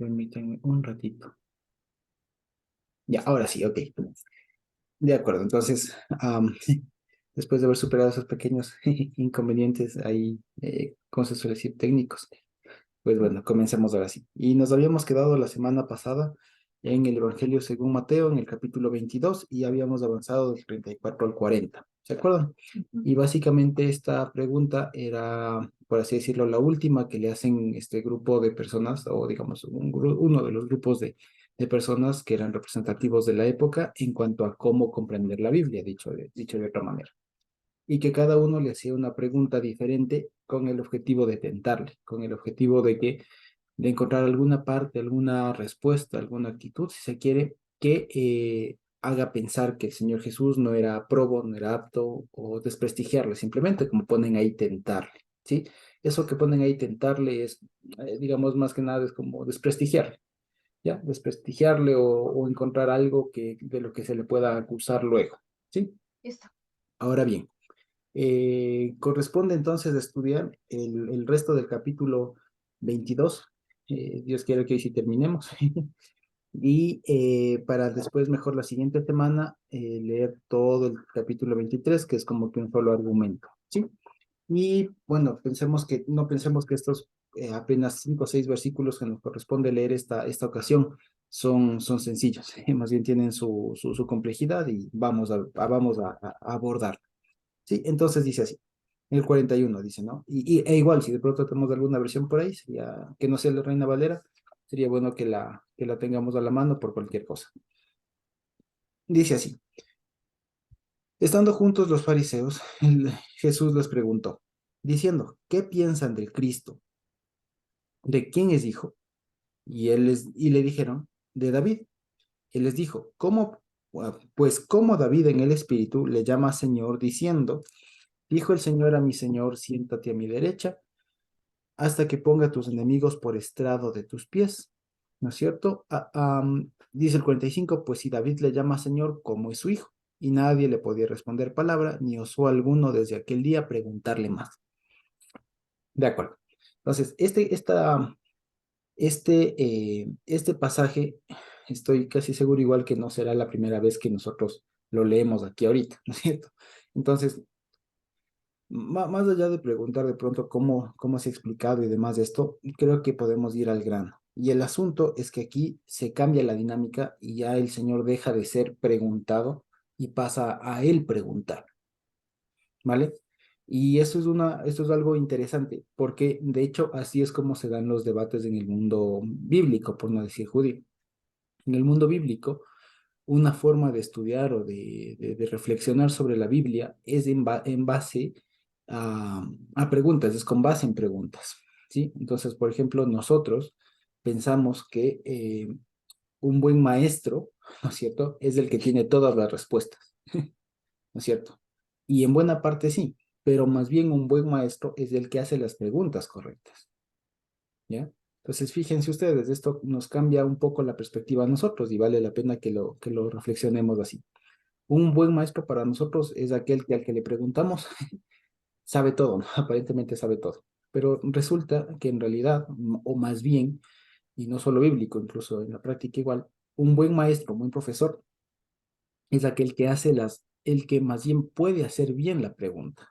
Permítanme un ratito. Ya, ahora sí, ok. De acuerdo, entonces, después de haber superado esos pequeños inconvenientes ahí, ¿cómo se suele decir? Técnicos. Pues bueno, comencemos ahora sí. Y nos habíamos quedado la semana pasada en el Evangelio según Mateo, en el capítulo 22, y habíamos avanzado del 34 al 40. ¿Se acuerdan? Y básicamente esta pregunta era, por así decirlo, la última que le hacen este grupo de personas, o digamos, uno de los grupos de personas que eran representativos de la época en cuanto a cómo comprender la Biblia, dicho de otra manera, y que cada uno le hacía una pregunta diferente con el objetivo de tentarle, con el objetivo de encontrar alguna parte, alguna respuesta, alguna actitud, si se quiere, que haga pensar que el Señor Jesús no era aprobo, no era apto, o desprestigiarle, simplemente como ponen ahí tentarle, ¿sí? Eso que ponen ahí tentarle es, digamos, más que nada es como desprestigiarle, ¿ya? Desprestigiarle o encontrar algo de lo que se le pueda acusar luego, ¿sí? Listo. Ahora bien, corresponde entonces estudiar el resto del capítulo 22. Dios quiere que hoy sí terminemos. Y para después, mejor la siguiente semana, leer todo el capítulo 23, que es como que un solo argumento. ¿Sí? Y bueno, no pensemos que estos apenas 5 o 6 versículos que nos corresponde leer esta ocasión son sencillos. Más bien tienen su complejidad y vamos a abordar. Sí, entonces dice así. El 41 dice, ¿no? E igual, si de pronto tenemos alguna versión por ahí, sería, que no sea la Reina Valera, sería bueno que la tengamos a la mano por cualquier cosa. Dice así, estando juntos los fariseos, Jesús les preguntó, diciendo, ¿qué piensan del Cristo? ¿De quién es hijo? Y le dijeron, de David. Él les dijo, ¿cómo? Pues como David en el Espíritu le llama Señor, diciendo, dijo el Señor a mi Señor, siéntate a mi derecha hasta que ponga tus enemigos por estrado de tus pies, ¿no es cierto? Dice el 45, pues si David le llama Señor, ¿cómo es su hijo? Y nadie le podía responder palabra, ni osó alguno desde aquel día preguntarle más. De acuerdo. Entonces, este pasaje, estoy casi seguro igual que no será la primera vez que nosotros lo leemos aquí ahorita, ¿no es cierto? Entonces, más allá de preguntar de pronto cómo se ha explicado y demás de esto, creo que podemos ir al grano. Y el asunto es que aquí se cambia la dinámica y ya el Señor deja de ser preguntado y pasa a él preguntar, ¿vale? Y esto es algo interesante, porque de hecho así es como se dan los debates en el mundo bíblico, por no decir judío. En el mundo bíblico, una forma de estudiar o de reflexionar sobre la Biblia es en base a preguntas, es con base en preguntas, ¿sí? Entonces, por ejemplo, nosotros pensamos que un buen maestro, ¿no es cierto?, es el que tiene todas las respuestas, ¿no es cierto? Y en buena parte sí, pero más bien un buen maestro es el que hace las preguntas correctas, ¿ya? Entonces, fíjense ustedes, esto nos cambia un poco la perspectiva a nosotros y vale la pena que lo reflexionemos así. Un buen maestro para nosotros es aquel que al que le preguntamos sabe todo, ¿no? Aparentemente sabe todo. Pero resulta que en realidad, o más bien, y no solo bíblico, incluso en la práctica igual, un buen maestro, un buen profesor, es aquel que el que más bien puede hacer bien la pregunta.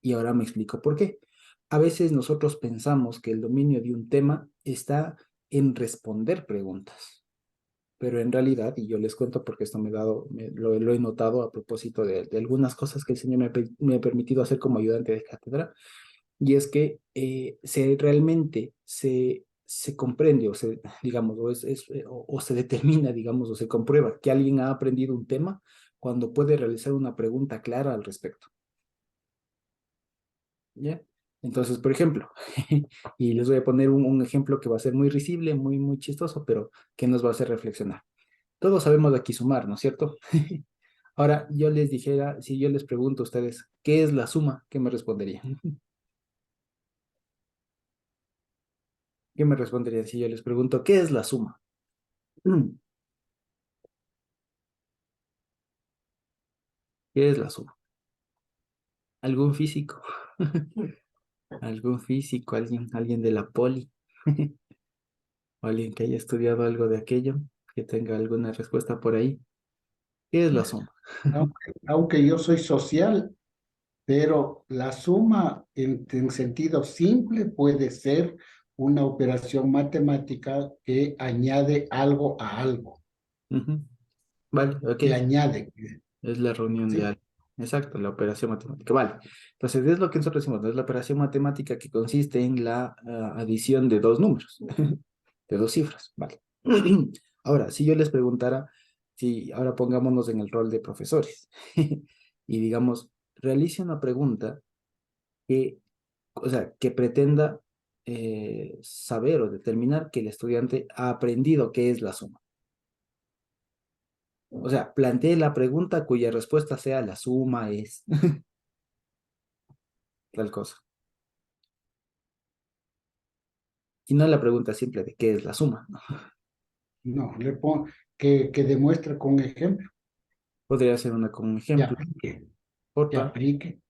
Y ahora me explico por qué. A veces nosotros pensamos que el dominio de un tema está en responder preguntas, pero en realidad, y yo les cuento porque esto lo he notado a propósito de algunas cosas que el Señor me ha permitido hacer como ayudante de cátedra, y es que realmente se comprende digamos, o se determina, digamos, o se comprueba que alguien ha aprendido un tema cuando puede realizar una pregunta clara al respecto. ¿Ya? Entonces, por ejemplo, y les voy a poner un ejemplo que va a ser muy risible, muy, muy chistoso, pero que nos va a hacer reflexionar. Todos sabemos aquí sumar, ¿no es cierto? Ahora, yo les dijera, si yo les pregunto a ustedes, ¿qué es la suma? ¿Qué me responderían? ¿Qué me responderían si yo les pregunto, ¿qué es la suma? ¿Qué es la suma? ¿Algún físico? ¿Algún físico? ¿Alguien de la poli? o alguien que haya estudiado algo de aquello, que tenga alguna respuesta por ahí. ¿Qué es la suma? Aunque yo soy social, pero la suma en sentido simple puede ser una operación matemática que añade algo a algo, Ujú. Vale, ok. que añade, Es la reunión de ¿sí? algo. Exacto, la operación matemática. Vale. Entonces, es lo que nosotros decimos, ¿no? Es la operación matemática que consiste en la adición de dos números, de dos cifras. Vale. Ahora, si yo les preguntara, si ahora pongámonos en el rol de profesores y digamos, realice una pregunta que, o sea, que pretenda saber o determinar que el estudiante ha aprendido qué es la suma. O sea, plantee la pregunta cuya respuesta sea la suma es tal cosa. Y no la pregunta simple de qué es la suma, ¿no? No, que demuestre con ejemplo, Podría ser una con un que ejemplo, aplique, que otra, aplique.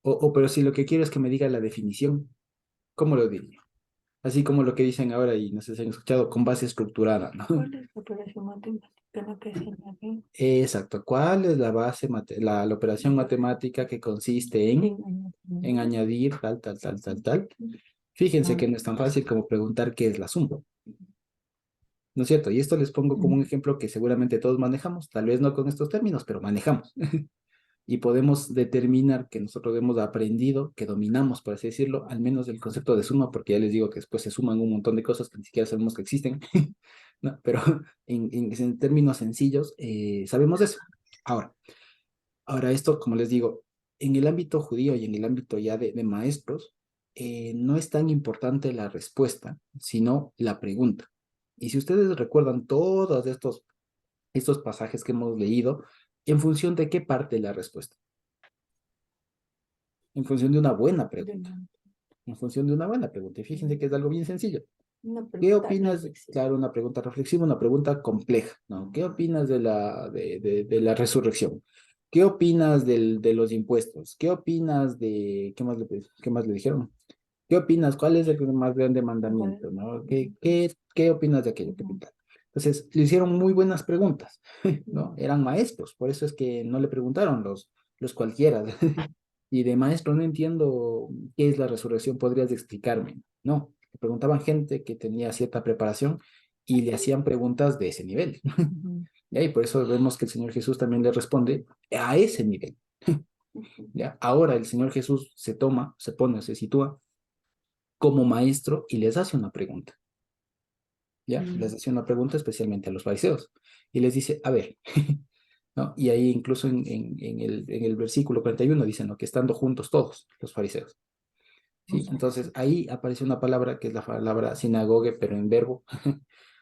pero si lo que quiero es que me diga la definición, ¿cómo lo diría? Así como lo que dicen ahora y no sé si han escuchado, con base estructurada, ¿no? ¿Cuál es la operación matemática en la que se añade Exacto. ¿Cuál es la base, la operación matemática que consiste en en añadir tal, tal, tal, tal, tal? Fíjense que no es tan fácil como preguntar qué es la suma, ¿no es cierto? Y esto les pongo como un ejemplo que seguramente todos manejamos, tal vez no con estos términos, pero manejamos. Y podemos determinar que nosotros hemos aprendido, que dominamos, por así decirlo, al menos el concepto de suma, porque ya les digo que después se suman un montón de cosas que ni siquiera sabemos que existen, ¿no? Pero en términos sencillos, sabemos eso. Ahora, ahora esto, como les digo, en el ámbito judío y en el ámbito ya de maestros, no es tan importante la respuesta, sino la pregunta. Y si ustedes recuerdan todos estos pasajes que hemos leído, ¿en función de qué parte la respuesta? En función de una buena pregunta. En función de una buena pregunta. Y fíjense que es algo bien sencillo. una ¿Qué pregunta opinas? reflexiva? Claro, una pregunta reflexiva, una pregunta compleja, ¿no? ¿Qué opinas de la resurrección? ¿Qué opinas de los impuestos? ¿Qué opinas de, qué más le dijeron? ¿Qué opinas? ¿Cuál es el más grande Igual, mandamiento, ¿no? ¿Qué opinas de aquello? ¿Qué tal? Entonces, le hicieron muy buenas preguntas, ¿no? Eran maestros, por eso es que no le preguntaron los cualquiera. Y de maestro, no entiendo qué es la resurrección, ¿podrías explicarme? No, le preguntaban gente que tenía cierta preparación y le hacían preguntas de ese nivel. ¿Ya? Y por eso vemos que el Señor Jesús también le responde a ese nivel. ¿Ya? Ahora el Señor Jesús se pone, se sitúa como maestro y les hace una pregunta. ¿Ya? Les hace una pregunta especialmente a los fariseos y les dice, a ver, ¿no? Y ahí incluso en el versículo 41 dicen, ¿no? Que estando juntos todos los fariseos. ¿Sí? Entonces ahí aparece una palabra que es la palabra sinagogue, pero en verbo,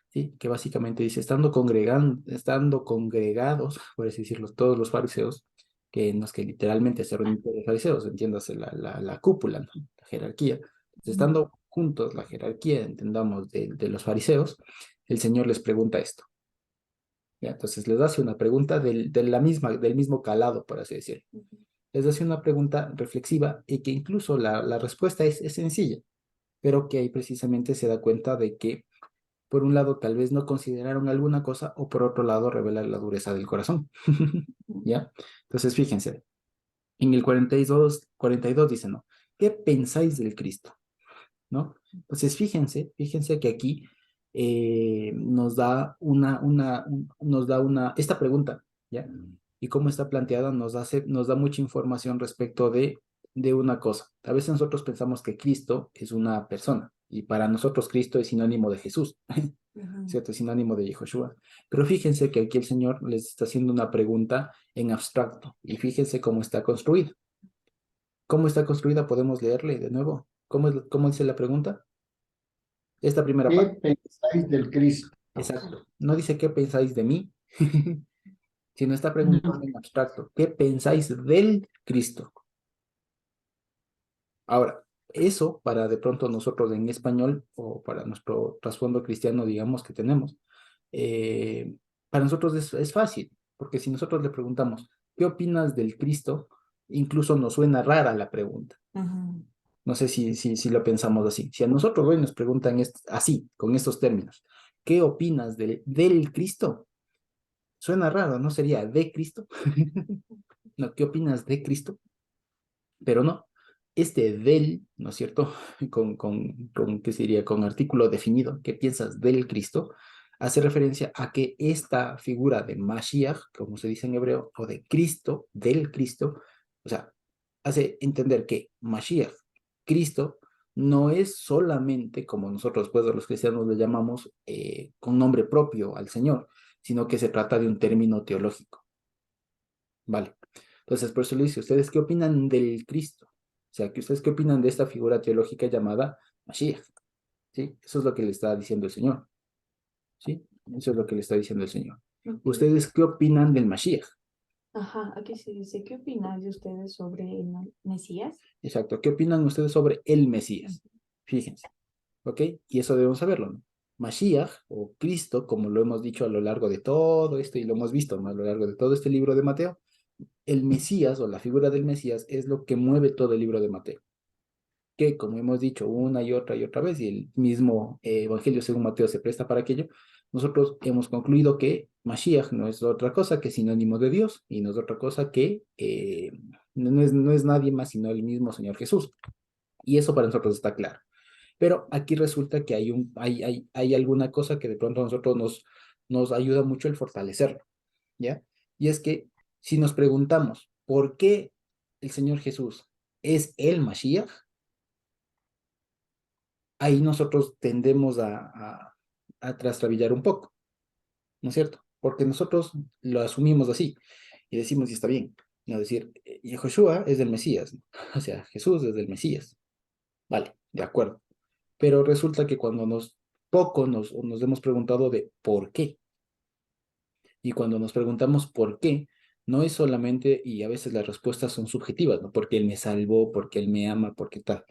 ¿sí? Que básicamente dice, estando congregados, por así decirlo, todos los fariseos, que en los que literalmente se reúnen todos los fariseos, entiéndase la cúpula, ¿no? La jerarquía. Entonces, estando juntos, la jerarquía, entendamos, de los fariseos, el Señor les pregunta esto. ¿Ya? Entonces les hace una pregunta del mismo calado, por así decirlo. Les hace una pregunta reflexiva y que incluso la respuesta es sencilla, pero que ahí precisamente se da cuenta de que, por un lado, tal vez no consideraron alguna cosa o por otro lado, revela la dureza del corazón. ¿Ya? Entonces, fíjense, en el 42 dice, ¿no? ¿Qué pensáis del Cristo? ¿No? Entonces, fíjense que aquí esta pregunta, ¿ya? Y cómo está planteada nos da mucha información respecto de una cosa. A veces nosotros pensamos que Cristo es una persona y para nosotros Cristo es sinónimo de Jesús, ¿cierto? Es sinónimo de Yehoshua. Pero fíjense que aquí el Señor les está haciendo una pregunta en abstracto y fíjense cómo está construida. ¿Cómo está construida? Podemos leerle de nuevo. ¿Cómo dice la pregunta? Esta primera ¿Qué parte. pensáis del Cristo? Exacto. No dice qué pensáis de mí, sino está No, preguntando en abstracto. ¿Qué pensáis del Cristo? Ahora, eso para de pronto nosotros en español o para nuestro trasfondo cristiano, digamos que tenemos, eh, para nosotros es fácil, porque si nosotros le preguntamos, ¿qué opinas del Cristo? Incluso nos suena rara la pregunta. No sé si lo pensamos así. Si a nosotros hoy nos preguntan así, con estos términos, ¿qué opinas del Cristo? Suena raro, ¿no? Sería de Cristo. No, ¿qué opinas de Cristo? Pero no, este del, ¿no es cierto? ¿Qué sería? Con artículo definido, ¿qué piensas del Cristo? Hace referencia a que esta figura de Mashiach, como se dice en hebreo, o de Cristo, del Cristo, o sea, hace entender que Mashiach, Cristo, no es solamente, como nosotros pues los cristianos le llamamos, con nombre propio al Señor, sino que se trata de un término teológico, ¿vale? Entonces, por eso le dice, ¿ustedes qué opinan del Cristo? O sea, que ustedes qué opinan de esta figura teológica llamada Mashiach, ¿sí? Eso es lo que le está diciendo el Señor, ¿sí? Eso es lo que le está diciendo el Señor. Ok. ¿Ustedes qué opinan del Mashiach? Ajá, aquí se dice, ¿qué opinan de ustedes sobre el Mesías? Exacto, ¿qué opinan ustedes sobre el Mesías? Fíjense, ¿ok? Y eso debemos saberlo, ¿no? Mashiach, o Cristo, como lo hemos dicho a lo largo de todo esto, y lo hemos visto, ¿no? A lo largo de todo este libro de Mateo, el Mesías, o la figura del Mesías, es lo que mueve todo el libro de Mateo. Que, como hemos dicho una y otra vez, y el mismo Evangelio según Mateo se presta para aquello, nosotros hemos concluido que Mashiach no es otra cosa que sinónimo de Dios, y no es otra cosa que no es nadie más sino el mismo Señor Jesús. Y eso para nosotros está claro. Pero aquí resulta que hay alguna cosa que de pronto a nosotros nos ayuda mucho el fortalecerlo, ¿ya? Y es que si nos preguntamos, ¿por qué el Señor Jesús es el Mashiach? Ahí nosotros tendemos a trastrabillar un poco, ¿no es cierto? Porque nosotros lo asumimos así y decimos, y está bien, no decir, Yehoshua es del Mesías, ¿no? O sea, Jesús es del Mesías, vale, de acuerdo. Pero resulta que cuando nos hemos preguntado de por qué, y cuando nos preguntamos por qué, no es solamente, y a veces las respuestas son subjetivas, ¿no? Porque Él me salvó, porque Él me ama, porque tal.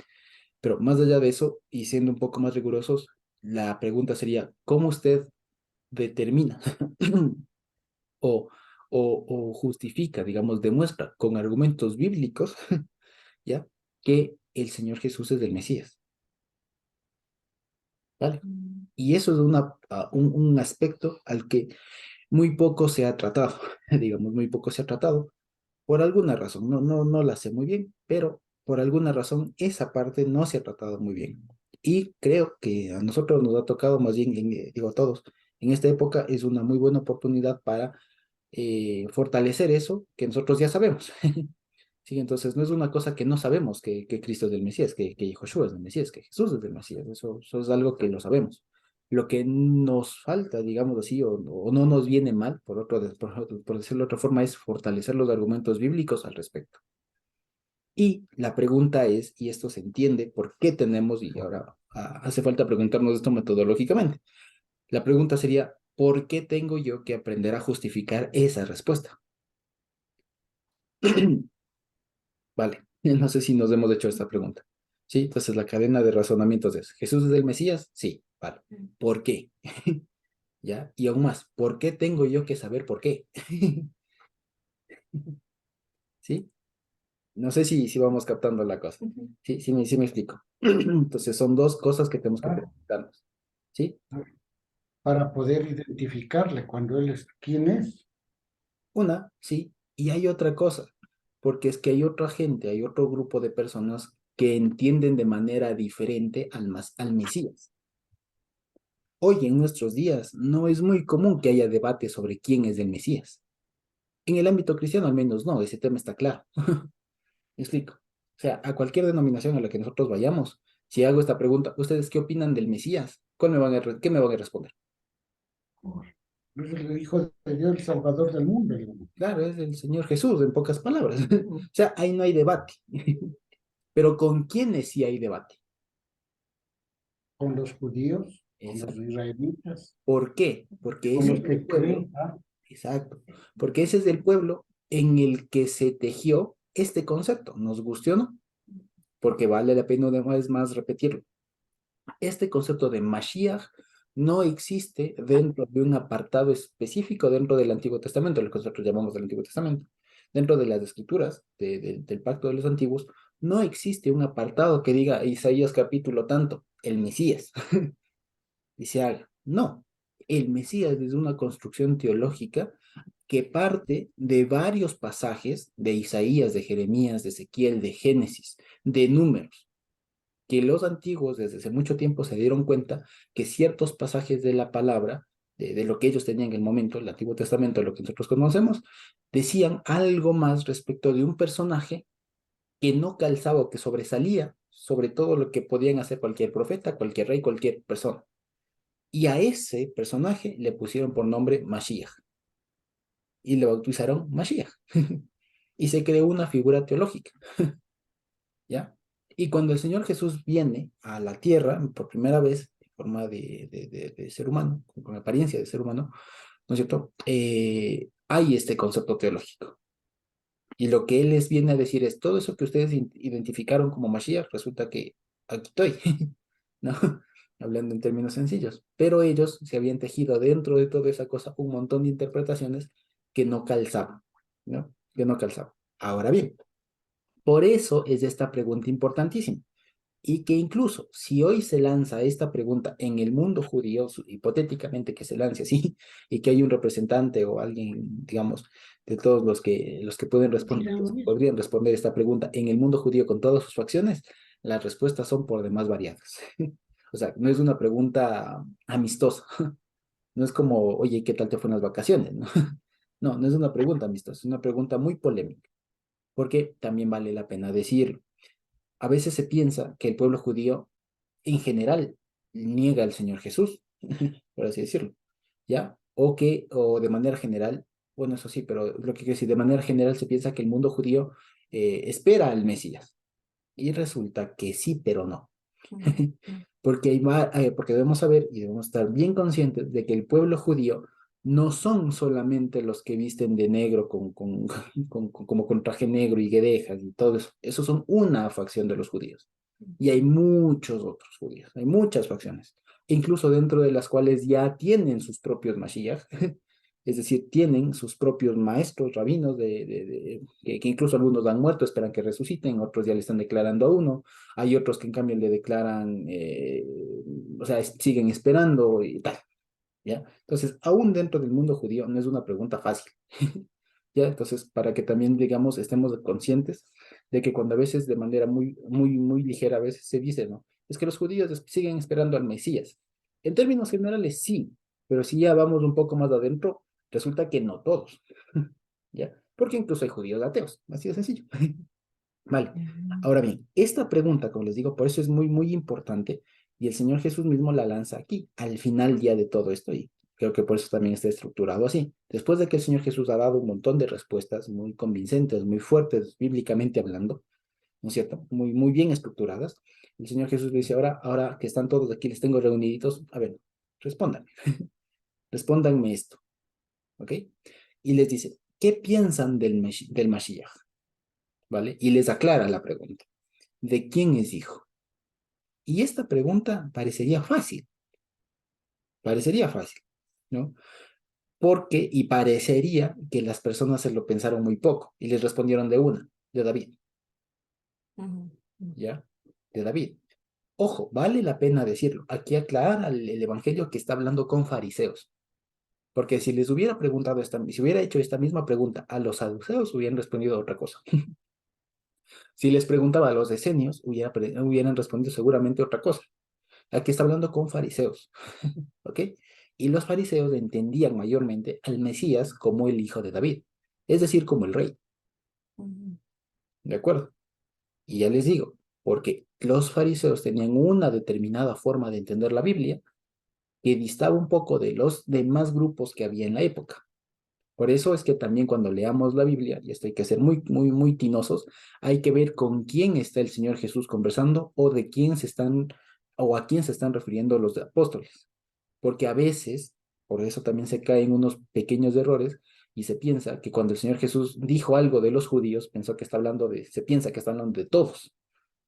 Pero más allá de eso, y siendo un poco más rigurosos, la pregunta sería, ¿cómo usted determina o, o justifica, digamos, demuestra con argumentos bíblicos, ¿ya? Que el Señor Jesús es el Mesías, ¿vale? Mm, Y eso es un aspecto al que muy poco se ha tratado, digamos, muy poco se ha tratado, por alguna razón, no la sé muy bien, pero por alguna razón esa parte no se ha tratado muy bien. Y creo que a nosotros nos ha tocado, más bien, digo a todos, en esta época es una muy buena oportunidad para fortalecer eso que nosotros ya sabemos. Sí, entonces no es una cosa que no sabemos que Cristo es el Mesías, que Joshua es el Mesías, que Jesús es el Mesías, eso es algo que lo sabemos. Lo que nos falta, digamos así, o no nos viene mal, por decirlo de otra forma, es fortalecer los argumentos bíblicos al respecto. Y la pregunta es, y esto se entiende, ¿por qué tenemos, y ahora hace falta preguntarnos esto metodológicamente? La pregunta sería, ¿por qué tengo yo que aprender a justificar esa respuesta? Vale, no sé si nos hemos hecho esta pregunta. Sí, entonces la cadena de razonamientos es, ¿Jesús es el Mesías? Sí, vale. mm. ¿Por qué? ¿Ya? Y aún más, ¿por qué tengo yo que saber por qué? ¿Sí? No sé si vamos captando la cosa. Ujú. Sí, sí me explico. Entonces son dos cosas que tenemos que Ah, preguntarnos. ¿Sí? para poder identificarle cuando él es quién es. Una, sí. Y hay otra cosa, porque es que hay otra gente, hay otro grupo de personas que entienden de manera diferente al Mesías. Hoy en nuestros días no es muy común que haya debate sobre quién es el Mesías. En el ámbito cristiano al menos no, ese tema está claro. Me explico. O sea, a cualquier denominación a la que nosotros vayamos, si hago esta pregunta, ¿ustedes qué opinan del Mesías? ¿Qué me van a responder? Es el Hijo de Dios, el Salvador del mundo, hermano. Claro, es el Señor Jesús, en pocas palabras. O sea, ahí no hay debate. Pero ¿con quiénes sí hay debate? Con los judíos, con los Exacto. israelitas, ¿Por qué? Porque con ese es los el que pueblo. creen. ¿Ah? Exacto. Porque ese es el pueblo en el que se tejió este concepto. ¿Nos guste o no? Porque vale la pena una vez más repetirlo. Este concepto de Mashiach no existe dentro de un apartado específico dentro del Antiguo Testamento, lo que nosotros llamamos del Antiguo Testamento. Dentro de las escrituras del pacto de los antiguos, no existe un apartado que diga Isaías capítulo tanto, el Mesías, y se haga. No. El Mesías es una construcción teológica que parte de varios pasajes de Isaías, de Jeremías, de Ezequiel, de Génesis, de Números, que los antiguos desde hace mucho tiempo se dieron cuenta que ciertos pasajes de la palabra, de lo que ellos tenían en el momento, el Antiguo Testamento, lo que nosotros conocemos, decían algo más respecto de un personaje que no calzaba o que sobresalía sobre todo lo que podían hacer cualquier profeta, cualquier rey, cualquier persona. Y a ese personaje le pusieron por nombre Mashiach y le bautizaron Mashiach. Y se creó una figura teológica, ¿ya? Y cuando el Señor Jesús viene a la tierra por primera vez, en forma de ser humano, con apariencia de ser humano, ¿no es cierto? Hay este concepto teológico. Y lo que él les viene a decir es, todo eso que ustedes identificaron como Mashiach, resulta que aquí estoy, ¿no? Hablando en términos sencillos. Pero ellos se habían tejido dentro de toda esa cosa un montón de interpretaciones que no calzaban, ¿no? Que no calzaban. Ahora bien, por eso es esta pregunta importantísima. Y que incluso si hoy se lanza esta pregunta en el mundo judío, hipotéticamente que se lance así, y que hay un representante o alguien, digamos, de todos los que pueden responder, podrían responder esta pregunta en el mundo judío con todas sus facciones, las respuestas son por demás variadas. O sea, no es una pregunta amistosa, no es como, oye, ¿qué tal te fueron las vacaciones? No, no, no es una pregunta amistosa, es una pregunta muy polémica, porque también vale la pena decirlo. A veces se piensa que el pueblo judío en general niega al Señor Jesús, por así decirlo, ¿ya? O de manera general, bueno, eso sí, pero lo que quiero decir, de manera general se piensa que el mundo judío espera al Mesías. Y resulta que sí, pero no. Porque debemos saber y debemos estar bien conscientes de que el pueblo judío no son solamente los que visten de negro como con traje negro y guedejas y todo eso. Esos son una facción de los judíos. Y hay muchos otros judíos, hay muchas facciones, incluso dentro de las cuales ya tienen sus propios Mashiach, es decir, tienen sus propios maestros, rabinos, que incluso algunos han muerto, esperan que resuciten, otros ya le están declarando a uno, hay otros que en cambio le declaran, o sea, siguen esperando y tal, ¿ya? Entonces, aún dentro del mundo judío no es una pregunta fácil, ¿ya? Entonces, para que también, digamos, estemos conscientes de que cuando a veces de manera muy ligera a veces se dice, ¿no? Es que los judíos siguen esperando al Mesías. En términos generales, sí, pero si ya vamos un poco más adentro, resulta que no todos, ¿ya? Porque incluso hay judíos ateos, así de sencillo. Vale. Ahora bien, esta pregunta, como les digo, por eso es muy importante y el Señor Jesús mismo la lanza aquí, al final ya de todo esto y creo que por eso también está estructurado así. Después de que el Señor Jesús ha dado un montón de respuestas muy convincentes, muy fuertes, bíblicamente hablando, ¿no es cierto? Muy bien estructuradas. El Señor Jesús le dice, ahora que están todos aquí, les tengo reuniditos, a ver, respóndanme, respóndanme esto, ¿ok? Y les dice, ¿qué piensan del Mashiach? ¿Vale? Y les aclara la pregunta. ¿De quién es hijo? Y esta pregunta parecería fácil, ¿no? Y parecería que las personas se lo pensaron muy poco y les respondieron de una, de David, ¿ya? De David. Ojo, vale la pena decirlo. Aquí aclara el Evangelio que está hablando con fariseos. Porque si les hubiera preguntado si hubiera hecho esta misma pregunta a los saduceos, hubieran respondido otra cosa. Si les preguntaba a los esenios, hubieran respondido seguramente otra cosa. Aquí está hablando con fariseos, ¿ok? Y los fariseos entendían mayormente al Mesías como el hijo de David, es decir, como el rey, ¿de acuerdo? Y ya les digo, porque los fariseos tenían una determinada forma de entender la Biblia que distaba un poco de los demás grupos que había en la época. Por eso es que también cuando leamos la Biblia, y esto hay que ser muy tinosos, hay que ver con quién está el Señor Jesús conversando o a quién se están refiriendo los apóstoles. Porque a veces, por eso también se caen unos pequeños errores y se piensa que cuando el Señor Jesús dijo algo de los judíos, se piensa que está hablando de todos.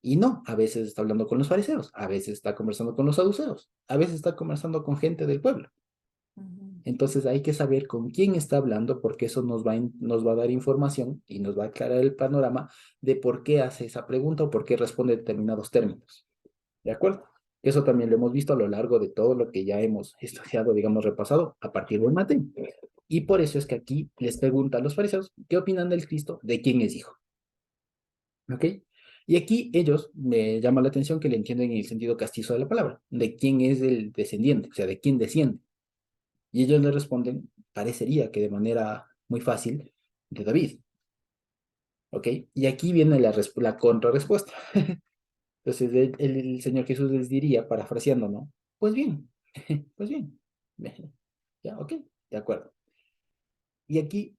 Y no, a veces está hablando con los fariseos, a veces está conversando con los saduceos, a veces está conversando con gente del pueblo. Entonces hay que saber con quién está hablando porque eso nos va a dar información y nos va a aclarar el panorama de por qué hace esa pregunta o por qué responde determinados términos. ¿De acuerdo? Eso también lo hemos visto a lo largo de todo lo que ya hemos estudiado, digamos, repasado a partir del Mateo. Y por eso es que aquí les pregunta a los fariseos, ¿qué opinan del Cristo? ¿De quién es hijo? ¿Ok? Y aquí ellos, me llama la atención que le entienden en el sentido castizo de la palabra, de quién es el descendiente, o sea, de quién desciende. Y ellos le responden, parecería que de manera muy fácil, de David. ¿Ok? Y aquí viene la contrarrespuesta. Entonces el Señor Jesús les diría, parafraseando, ¿no? Pues bien, pues bien. Ya, ok, de acuerdo. Y aquí,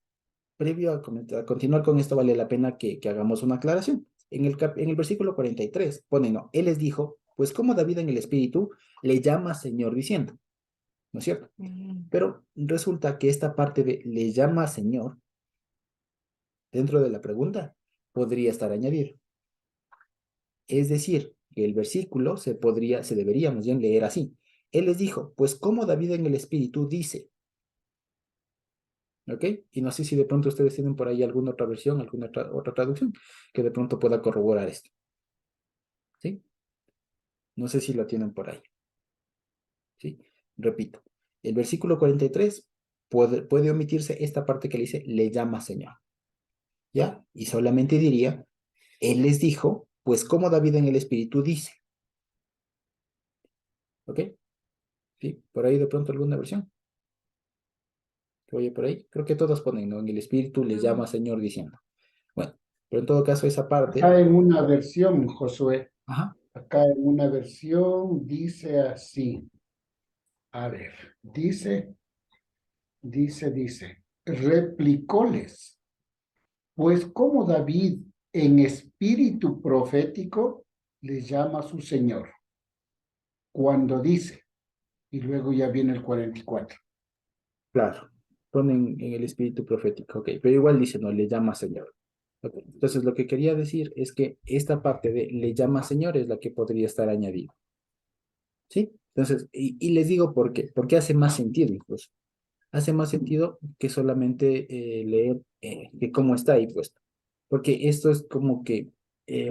previo a continuar con esto, vale la pena que hagamos una aclaración. En el versículo 43 pone, no, Él les dijo, pues como David en el Espíritu le llama Señor diciendo, ¿no es cierto? Pero resulta que esta parte de le llama Señor, dentro de la pregunta, podría estar añadido. Es decir, que el versículo se debería más bien leer así. Él les dijo, pues como David en el Espíritu dice, ¿ok? Y no sé si de pronto ustedes tienen por ahí alguna otra versión, alguna otra traducción que de pronto pueda corroborar esto, ¿sí? No sé si lo tienen por ahí, ¿sí? Repito, el versículo 43 puede omitirse esta parte que le dice, le llama Señor, ¿ya? Y solamente diría, Él les dijo, pues como David en el Espíritu dice, ¿ok? ¿Sí? Por ahí de pronto alguna versión. Oye, por ahí, creo que todos ponen, ¿no? En el Espíritu les llama Señor diciendo. Bueno, pero en todo caso esa parte, Acá en una versión, Josué, ajá, acá en una versión dice así. A ver, dice, replicóles, pues como David en espíritu profético les llama a su Señor, cuando dice, y luego ya viene el 44. claro, ponen en el Espíritu profético, ok, pero igual dice, no, le llama Señor. Ok, entonces lo que quería decir es que esta parte de le llama Señor es la que podría estar añadida, ¿sí? Entonces, y les digo por qué, porque hace más sentido incluso. Hace más sentido que solamente leer que cómo está ahí puesto. Porque esto es como que,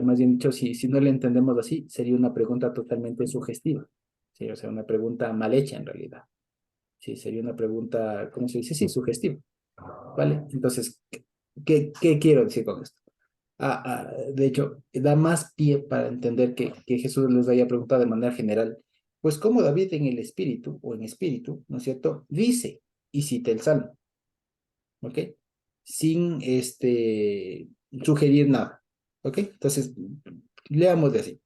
más bien dicho, si no le entendemos así, sería una pregunta totalmente sugestiva. Sí, o sea, una pregunta mal hecha en realidad. Sí, sería una pregunta, ¿cómo se dice? Sí, sugestiva. ¿Vale? Entonces, ¿qué quiero decir con esto? De hecho, da más pie para entender que Jesús les haya preguntado de manera general, pues como David en el espíritu, o en espíritu, ¿no es cierto? Dice, y cita el salmo, ¿ok? Sin sugerir nada, ¿ok? Entonces, leamos de así,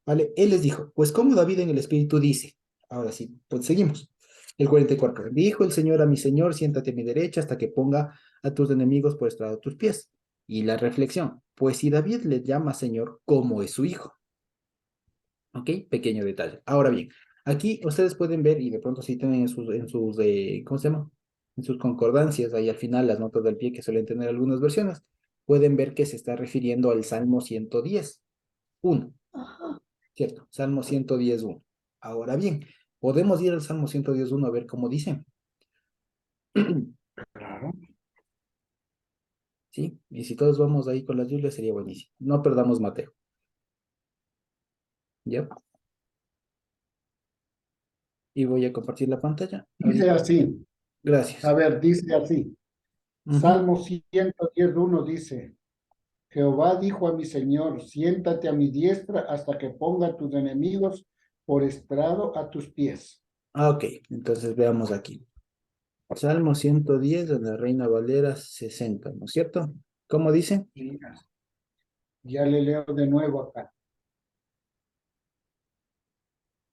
¿vale? Él les dijo, pues como David en el espíritu dice, ahora sí, pues seguimos. El 44, dijo el Señor a mi Señor, siéntate a mi derecha hasta que ponga a tus enemigos por estrado de tus pies. Y la reflexión, pues si David le llama Señor, ¿cómo es su hijo? ¿Ok? Pequeño detalle. Ahora bien, aquí ustedes pueden ver, y de pronto sí tienen en sus ¿cómo se llama? En sus concordancias, ahí al final, las notas del pie que suelen tener algunas versiones, pueden ver que se está refiriendo al Salmo 110, 1, Ajá. ¿cierto? Salmo 110, 1. Ahora bien, podemos ir al Salmo 110, 1 a ver cómo dice. Claro. ¿Sí? Y si todos vamos ahí con las Biblias sería buenísimo. No perdamos Mateo. ¿Ya? Y voy a compartir la pantalla. Dice Ahorita. así, a Gracias. ver, dice así. Ujú. Salmo 110:1 dice, Jehová dijo a mi Señor, siéntate a mi diestra hasta que ponga tus enemigos por estrado a tus pies. Ok, entonces veamos aquí. Salmo 110 de la Reina Valera 60, ¿no es cierto? ¿Cómo dice? Y ya le leo de nuevo acá.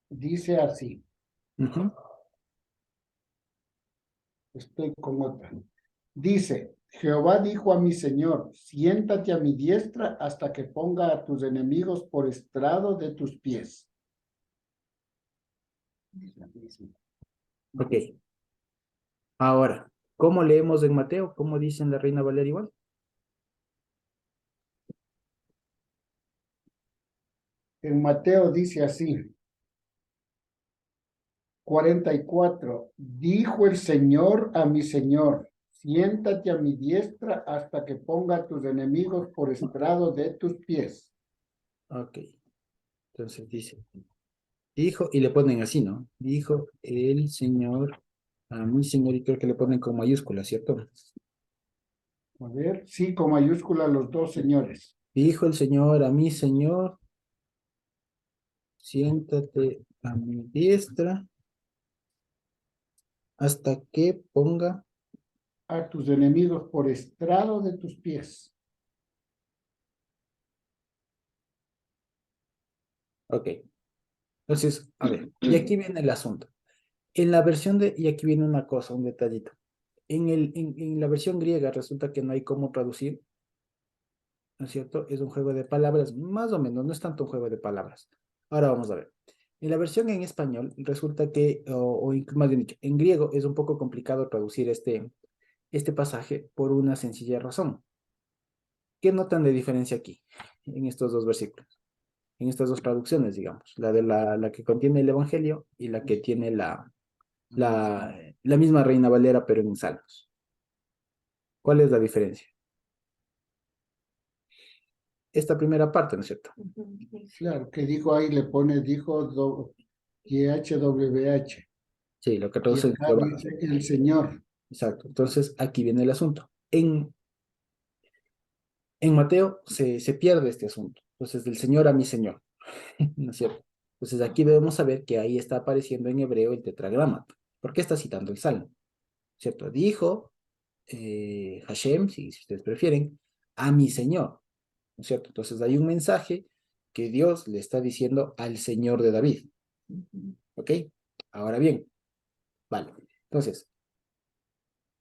Dice así, Ujú. estoy con otra. Dice, Jehová dijo a mi Señor, siéntate a mi diestra hasta que ponga a tus enemigos por estrado de tus pies. Es la misma. Ok, ahora, ¿cómo leemos en Mateo? ¿Cómo dice en la Reina Valera igual? En Mateo dice así, 44. Dijo el Señor a mi Señor, siéntate a mi diestra hasta que ponga a tus enemigos por estrado de tus pies. Ok, entonces dice. Dijo, y le ponen así, ¿no? Dijo el Señor a mi Señor, y creo que le ponen con mayúsculas, ¿cierto? A ver, sí, con mayúscula los dos señores. Dijo el Señor a mi Señor, siéntate a mi diestra hasta que ponga. A tus enemigos por estrado de tus pies. Ok, entonces, a ver, y aquí viene el asunto. En la versión de, y aquí viene una cosa, un detallito. En la versión griega resulta que no hay cómo traducir, ¿no es cierto? Es un juego de palabras, más o menos, no es tanto un juego de palabras. Ahora vamos a ver. En la versión en español resulta que, más bien dicho, en griego es un poco complicado traducir este pasaje por una sencilla razón. ¿Qué notan de diferencia aquí, en estos dos versículos? En estas dos traducciones, digamos, la de la que contiene el Evangelio y la que tiene la misma Reina Valera, pero en Salmos. ¿Cuál es la diferencia? Esta primera parte, ¿no es cierto? Ujú, sí. Claro, que dijo ahí, le pone, dijo YHWH. Sí, lo que Y traduce en acá Jehová. dice el Señor. Exacto. Entonces, aquí viene el asunto. En Mateo se pierde este asunto. Entonces, del Señor a mi Señor, ¿no es cierto? Entonces, aquí debemos saber que ahí está apareciendo en hebreo el tetragrama. ¿Por qué está citando el Salmo? ¿Cierto? Dijo Hashem, si ustedes prefieren, a mi Señor, ¿no es cierto? Entonces, hay un mensaje que Dios le está diciendo al Señor de David. Ujú. ¿Ok? Ahora bien, vale. Entonces,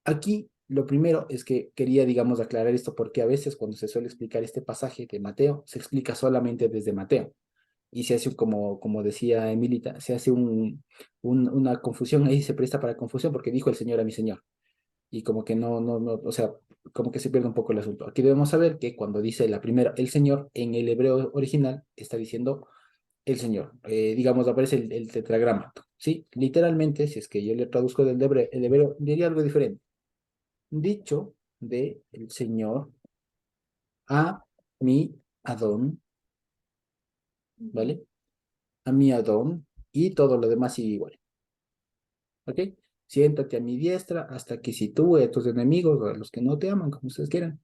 aquí lo primero es que quería, digamos, aclarar esto porque a veces cuando se suele explicar este pasaje de Mateo, se explica solamente desde Mateo y se hace, como decía Emilita, se hace una confusión, ahí se presta para confusión porque dijo el Señor a mi Señor y como que no, o sea, como que se pierde un poco el asunto. Aquí debemos saber que cuando dice la primera, el Señor, en el hebreo original está diciendo el Señor, digamos, aparece el tetragrama, ¿sí? Literalmente, si es que yo le traduzco del hebreo, el hebreo diría algo diferente dicho de el Señor a mi Adón, Ujú. ¿vale? A mi Adón y todo lo demás sigue igual, ¿ok? Siéntate a mi diestra hasta que sitúe a tus enemigos o a los que no te aman, como ustedes quieran,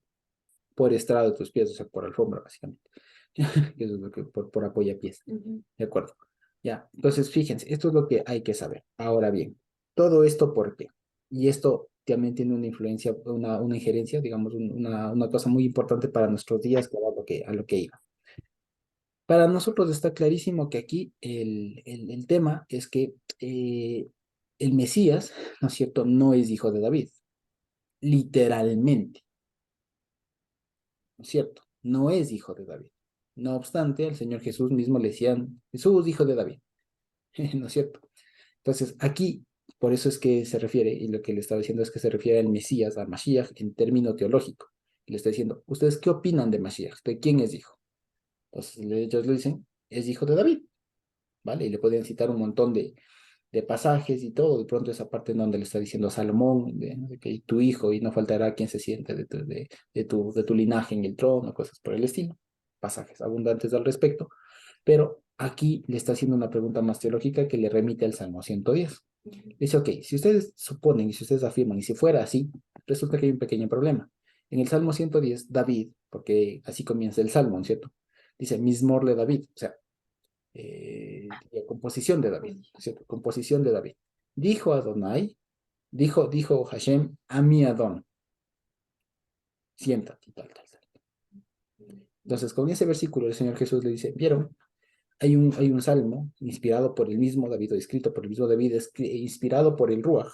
por estrado de tus pies, o sea, por alfombra, básicamente. Eso es lo que, por apoyapiés, Ujú. ¿de acuerdo? Ya, entonces fíjense, esto es lo que hay que saber. Ahora bien, todo esto ¿por qué? Y esto también tiene una influencia, una injerencia, digamos, una cosa muy importante para nuestros días, que era a lo que iba. Para nosotros está clarísimo que aquí el tema es que el Mesías, ¿no es cierto?, no es hijo de David, literalmente, ¿no es cierto? No es hijo de David. No obstante, al Señor Jesús mismo le decían, Jesús, hijo de David, ¿no es cierto? Entonces, aquí, por eso es que se refiere, y lo que le estaba diciendo es que se refiere al Mesías, a Mashiach, en término teológico. Y le está diciendo, ¿ustedes qué opinan de Mashiach? ¿De quién es hijo? Entonces, ellos le dicen, es hijo de David. ¿Vale? Y le podían citar un montón de pasajes y todo, de pronto esa parte en donde le está diciendo a Salomón, de que tu hijo y no faltará quien se siente de tu linaje en el trono, cosas por el estilo, pasajes abundantes al respecto, pero aquí le está haciendo una pregunta más teológica que le remite al Salmo 110. Ujú. Dice, ok, si ustedes suponen y si ustedes afirman, y si fuera así, resulta que hay un pequeño problema. En el Salmo 110, David, porque así comienza el Salmo, ¿cierto? Dice, Mismor de David, o sea, composición de David, ¿cierto? Composición de David. Dijo Adonai, dijo Hashem, a mi Adón, siéntate, tal. Entonces, con ese versículo, el Señor Jesús le dice, ¿vieron? Hay un salmo inspirado por el mismo David, o escrito por el mismo David, inspirado por el Ruach,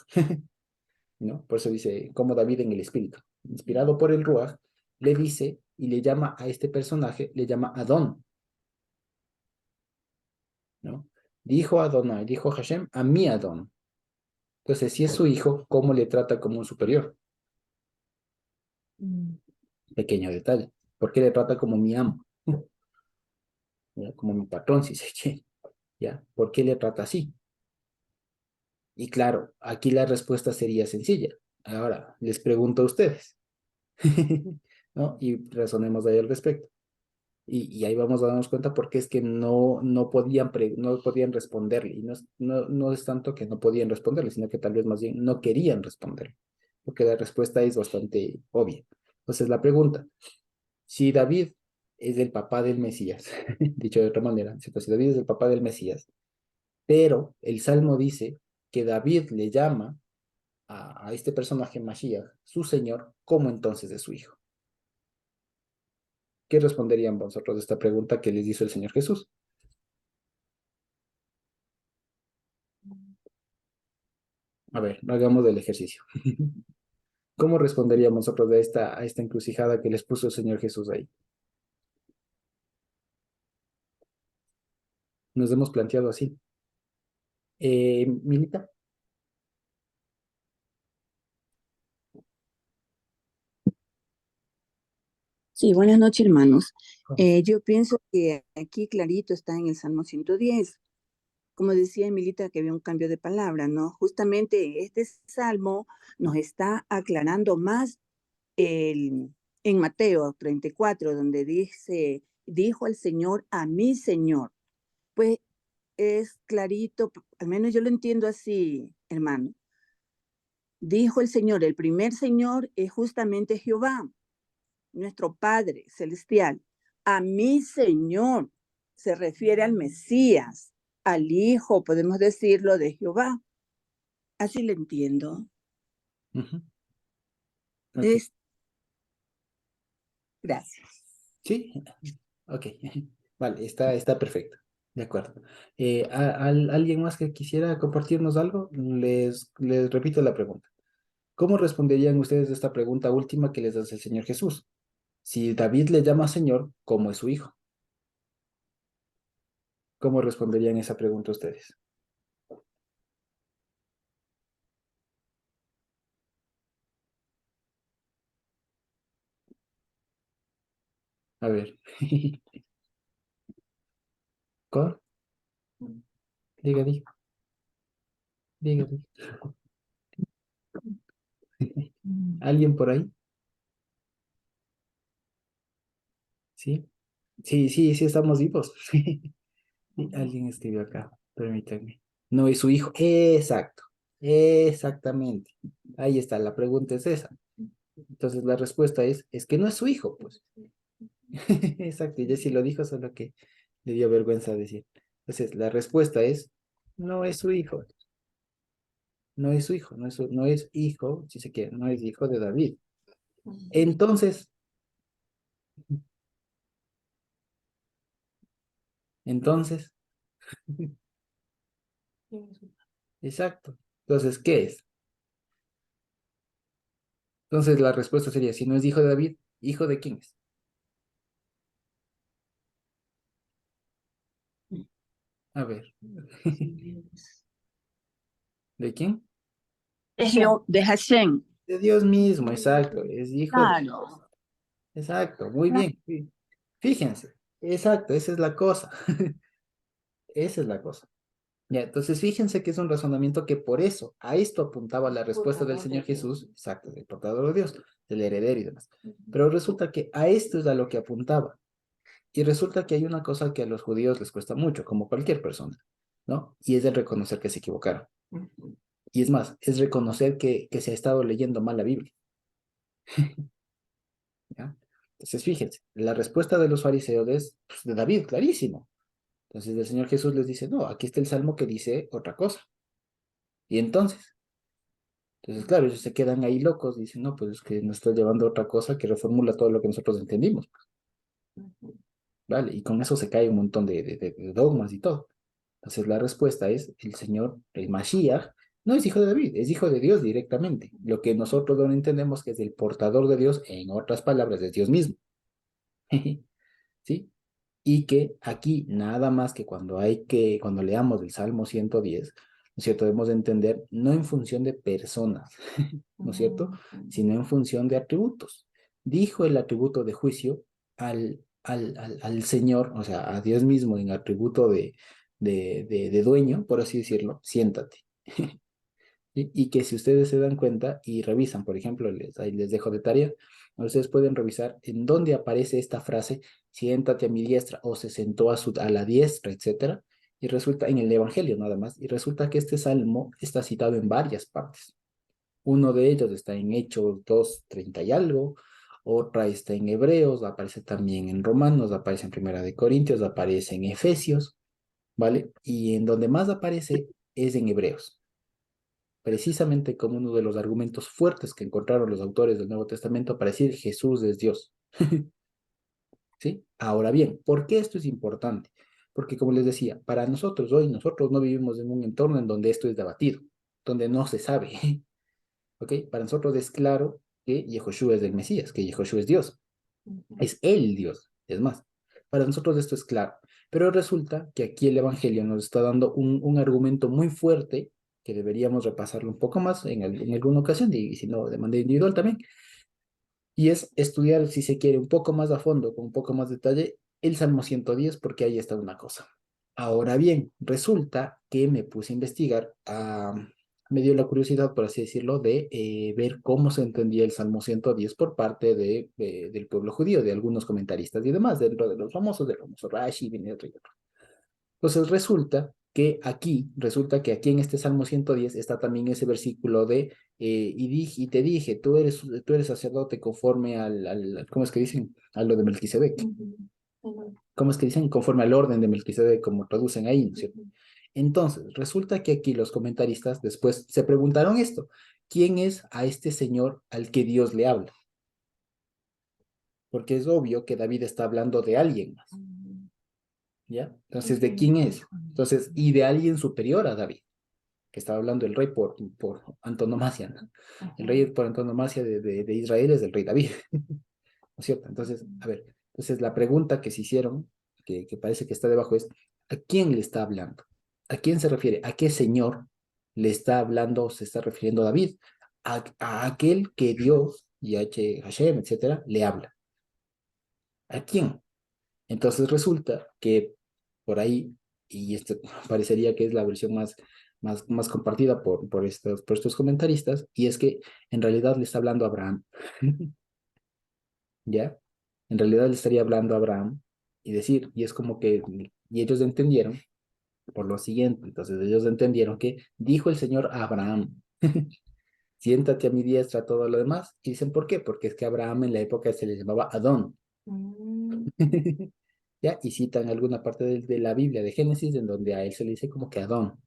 ¿no? Por eso dice, como David en el Espíritu, inspirado por el Ruach, le dice y le llama a este personaje, le llama Adón, ¿no? Dijo Adonai, dijo Hashem, a mi Adón. Entonces, si es su hijo, ¿cómo le trata como un superior? Mm. Pequeño detalle. ¿Por qué le trata como mi amo? ¿Ya? Como mi patrón, si se quiere. ¿Ya? ¿Por qué le trata así? Y claro, aquí la respuesta sería sencilla. Ahora, les pregunto a ustedes. ¿No? Y razonemos ahí al respecto. Y ahí vamos a darnos cuenta porque es que no podían, no podían responderle. Y no es tanto que no podían responderle, sino que tal vez más bien no querían responderle, porque la respuesta es bastante obvia. Entonces la pregunta, si David es el papá del Mesías, dicho de otra manera, si David es el papá del Mesías, pero el Salmo dice que David le llama a este personaje Mashiach, su señor, como entonces de su hijo. ¿Qué responderían vosotros de esta pregunta que les hizo el Señor Jesús? A ver, hagamos el ejercicio. ¿Cómo responderíamos nosotros a esta encrucijada que les puso el Señor Jesús ahí? Nos hemos planteado así. Milita. Sí, buenas noches, hermanos. Yo pienso que aquí clarito está en el Salmo 110. Como decía Emilita, que había un cambio de palabra, ¿no? Justamente este salmo nos está aclarando más en Mateo 34, donde dice, dijo el Señor a mi Señor. Pues es clarito, al menos yo lo entiendo así, hermano. Dijo el Señor, el primer Señor es justamente Jehová, nuestro Padre Celestial. A mi Señor se refiere al Mesías, al Hijo, podemos decirlo, de Jehová. Así lo entiendo. Ujú. Ok. Es... Gracias. Sí, ok. Vale, está perfecto. De acuerdo. ¿Alguien más que quisiera compartirnos algo? Les repito la pregunta. ¿Cómo responderían ustedes a esta pregunta última que les hace el Señor Jesús? Si David le llama Señor, ¿cómo es su hijo? ¿Cómo responderían esa pregunta ustedes? A ver. ¿Cómo? Diga, diga, diga, diga. ¿Alguien por ahí? ¿Sí? Sí, estamos vivos. Sí, alguien escribió acá, permítanme. No es su hijo. Exacto, exactamente. Ahí está, la pregunta es esa. Entonces la respuesta es que no es su hijo, pues. Exacto, y Jessy lo dijo, solo que le dio vergüenza decir. Entonces la respuesta es, no es su hijo, no es su hijo, no es hijo, si se quiere, no es hijo de David. Entonces, entonces, exacto. Entonces, ¿qué es? Entonces la respuesta sería, si no es hijo de David, ¿hijo de quién es? A ver. ¿De quién? De Hashem. De Dios mismo, exacto. Es hijo de Claro. Dios. Exacto, muy bien. Fíjense, exacto, esa es la cosa. Esa es la cosa. Ya, entonces fíjense que es un razonamiento que por eso, a esto apuntaba la respuesta del Señor Jesús, exacto, del portador de Dios, del heredero y demás. Pero resulta que a esto es a lo que apuntaba. Y resulta que hay una cosa que a los judíos les cuesta mucho, como cualquier persona, ¿no? Y es el reconocer que se equivocaron. Y es más, es reconocer que se ha estado leyendo mal la Biblia. ¿Ya? Entonces, fíjense, la respuesta de los fariseos es pues, de David, clarísimo. Entonces el Señor Jesús les dice, no, aquí está el Salmo que dice otra cosa. Y entonces, claro, ellos se quedan ahí locos, dicen, no, pues es que nos está llevando a otra cosa que reformula todo lo que nosotros entendimos. ¿Vale? Y con eso se cae un montón de dogmas y todo. Entonces la respuesta es, el Señor, el Mashiach, no es hijo de David, es hijo de Dios directamente. Lo que nosotros no entendemos que es el portador de Dios, en otras palabras, es Dios mismo. ¿Sí? Y que aquí nada más que cuando leamos el Salmo 110, ¿no es cierto? Debemos de entender no en función de personas, ¿no es cierto? Sino en función de atributos. Dijo el atributo de juicio al Señor, o sea, a Dios mismo en atributo de dueño, por así decirlo, siéntate. Y que si ustedes se dan cuenta y revisan, por ejemplo, ahí les dejo de tarea, Ustedes pueden revisar en dónde aparece esta frase, siéntate a mi diestra o se sentó a la diestra, etcétera. Y resulta en el Evangelio nada más. Y resulta que este salmo está citado en varias partes. Uno de ellos está en Hechos 2:30 y algo. Otra está en Hebreos, aparece también en Romanos, aparece en Primera de Corintios, aparece en Efesios, ¿vale? Y en donde más aparece es en Hebreos, precisamente como uno de los argumentos fuertes que encontraron los autores del Nuevo Testamento para decir Jesús es Dios. ¿Sí? Ahora bien, ¿por qué esto es importante? Porque como les decía, para nosotros hoy, nosotros no vivimos en un entorno en donde esto es debatido, donde no se sabe. ¿Ok? Para nosotros es claro que Yehoshua es el Mesías, que Yehoshua es Dios. Es el Dios, es más. Para nosotros esto es claro. Pero resulta que aquí el Evangelio nos está dando un argumento muy fuerte que deberíamos repasarlo un poco más en alguna ocasión, y si no, de manera individual también, y es estudiar, si se quiere, un poco más a fondo, con un poco más de detalle, el Salmo 110, porque ahí está una cosa. Ahora bien, resulta que me puse a investigar, me dio la curiosidad, por así decirlo, de ver cómo se entendía el Salmo 110 por parte del pueblo judío, de algunos comentaristas y demás, dentro de los famosos, del famoso Rashi, viene otro y otro. Entonces resulta que aquí en este Salmo 110 está también ese versículo de, y te dije, tú eres sacerdote conforme ¿cómo es que dicen? A lo de Melquisedec. ¿Cómo es que dicen? Conforme al orden de Melquisedec, como traducen ahí, ¿no es cierto? Entonces, resulta que aquí los comentaristas después se preguntaron esto, ¿quién es a este señor al que Dios le habla? Porque es obvio que David está hablando de alguien más, ¿ya? Entonces, ¿de quién es? Entonces, y de alguien superior a David, que estaba hablando el rey por antonomasia, ¿no? El rey por antonomasia de Israel es el rey David, ¿no es cierto? Entonces, a ver, entonces la pregunta que se hicieron, que parece que está debajo es, ¿a quién le está hablando? ¿A quién se refiere? ¿A qué señor le está hablando o se está refiriendo David? A aquel que Dios y Hashem, etcétera, le habla. ¿A quién? Entonces resulta que por ahí, y esto parecería que es la versión más compartida por estos comentaristas, y es que en realidad le está hablando a Abraham, ¿ya? En realidad le estaría hablando a Abraham y es como que, y ellos entendieron por lo siguiente, entonces ellos entendieron que dijo el Señor a Abraham, siéntate a mi diestra, todo lo demás, y dicen, ¿por qué? Porque es que Abraham en la época se le llamaba Adón. ¿Ya? Y citan alguna parte de la Biblia, de Génesis, en donde a él se le dice como que Adón.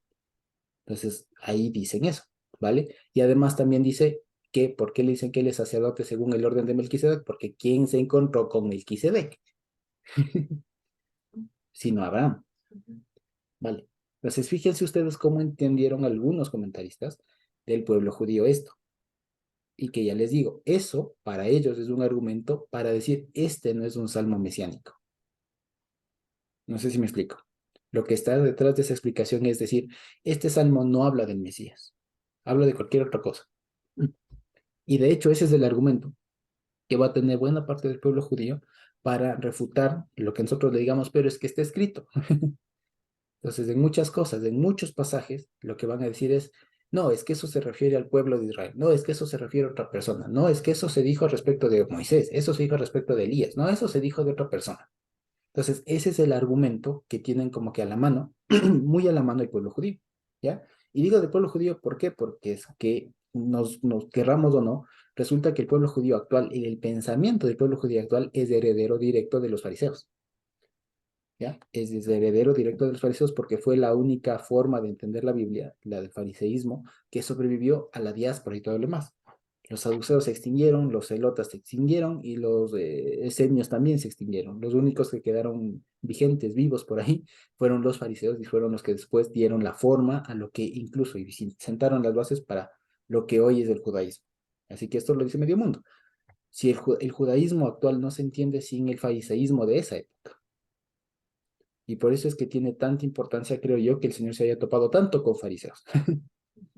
Entonces, ahí dicen eso, ¿vale? Y además también dice que, ¿por qué le dicen que él es sacerdote según el orden de Melquisedec? Porque ¿quién se encontró con Melquisedec? Sino Abraham, ¿vale? Entonces, fíjense ustedes cómo entendieron algunos comentaristas del pueblo judío esto. Y que ya les digo, eso para ellos es un argumento para decir, este no es un salmo mesiánico. No sé si me explico. Lo que está detrás de esa explicación es decir, este salmo no habla del Mesías, habla de cualquier otra cosa. Y de hecho ese es el argumento que va a tener buena parte del pueblo judío para refutar lo que nosotros le digamos, pero es que está escrito. Entonces, en muchas cosas, en muchos pasajes, lo que van a decir es, no, es que eso se refiere al pueblo de Israel, no, es que eso se refiere a otra persona, no, es que eso se dijo respecto de Moisés, eso se dijo respecto de Elías, no, eso se dijo de otra persona. Entonces, ese es el argumento que tienen como que a la mano, muy a la mano el pueblo judío, ¿ya? Y digo del pueblo judío, ¿por qué? Porque es que nos querramos o no, resulta que el pueblo judío actual y el pensamiento del pueblo judío actual es heredero directo de los fariseos, ¿ya? Es heredero directo de los fariseos porque fue la única forma de entender la Biblia, la del fariseísmo, que sobrevivió a la diáspora y todo lo demás. Los saduceos se extinguieron, los celotas se extinguieron y los esenios también se extinguieron. Los únicos que quedaron vigentes, vivos por ahí, fueron los fariseos y fueron los que después dieron la forma a lo que incluso y sentaron las bases para lo que hoy es el judaísmo. Así que esto lo dice medio mundo. Si el judaísmo actual no se entiende sin el fariseísmo de esa época. Y por eso es que tiene tanta importancia, creo yo, que el Señor se haya topado tanto con fariseos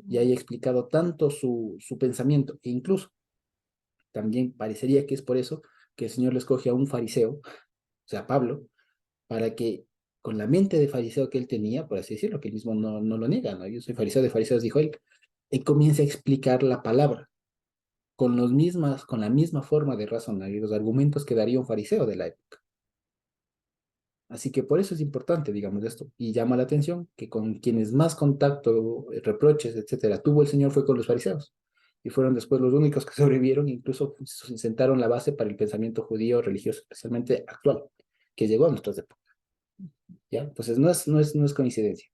y haya explicado tanto su pensamiento. E incluso también parecería que es por eso que el Señor le escoge a un fariseo, o sea, Pablo, para que con la mente de fariseo que él tenía, por así decirlo, que él mismo no lo niega, ¿no? Yo soy fariseo de fariseos, dijo él, y comienza a explicar la palabra con la misma forma de razonar y los argumentos que daría un fariseo de la época. Así que por eso es importante, digamos, esto. Y llama la atención que con quienes más contacto, reproches, etcétera, tuvo el Señor fue con los fariseos. Y fueron después los únicos que sobrevivieron, incluso sentaron la base para el pensamiento judío religioso, especialmente actual, que llegó a nuestras épocas. ¿Ya? Entonces no es coincidencia.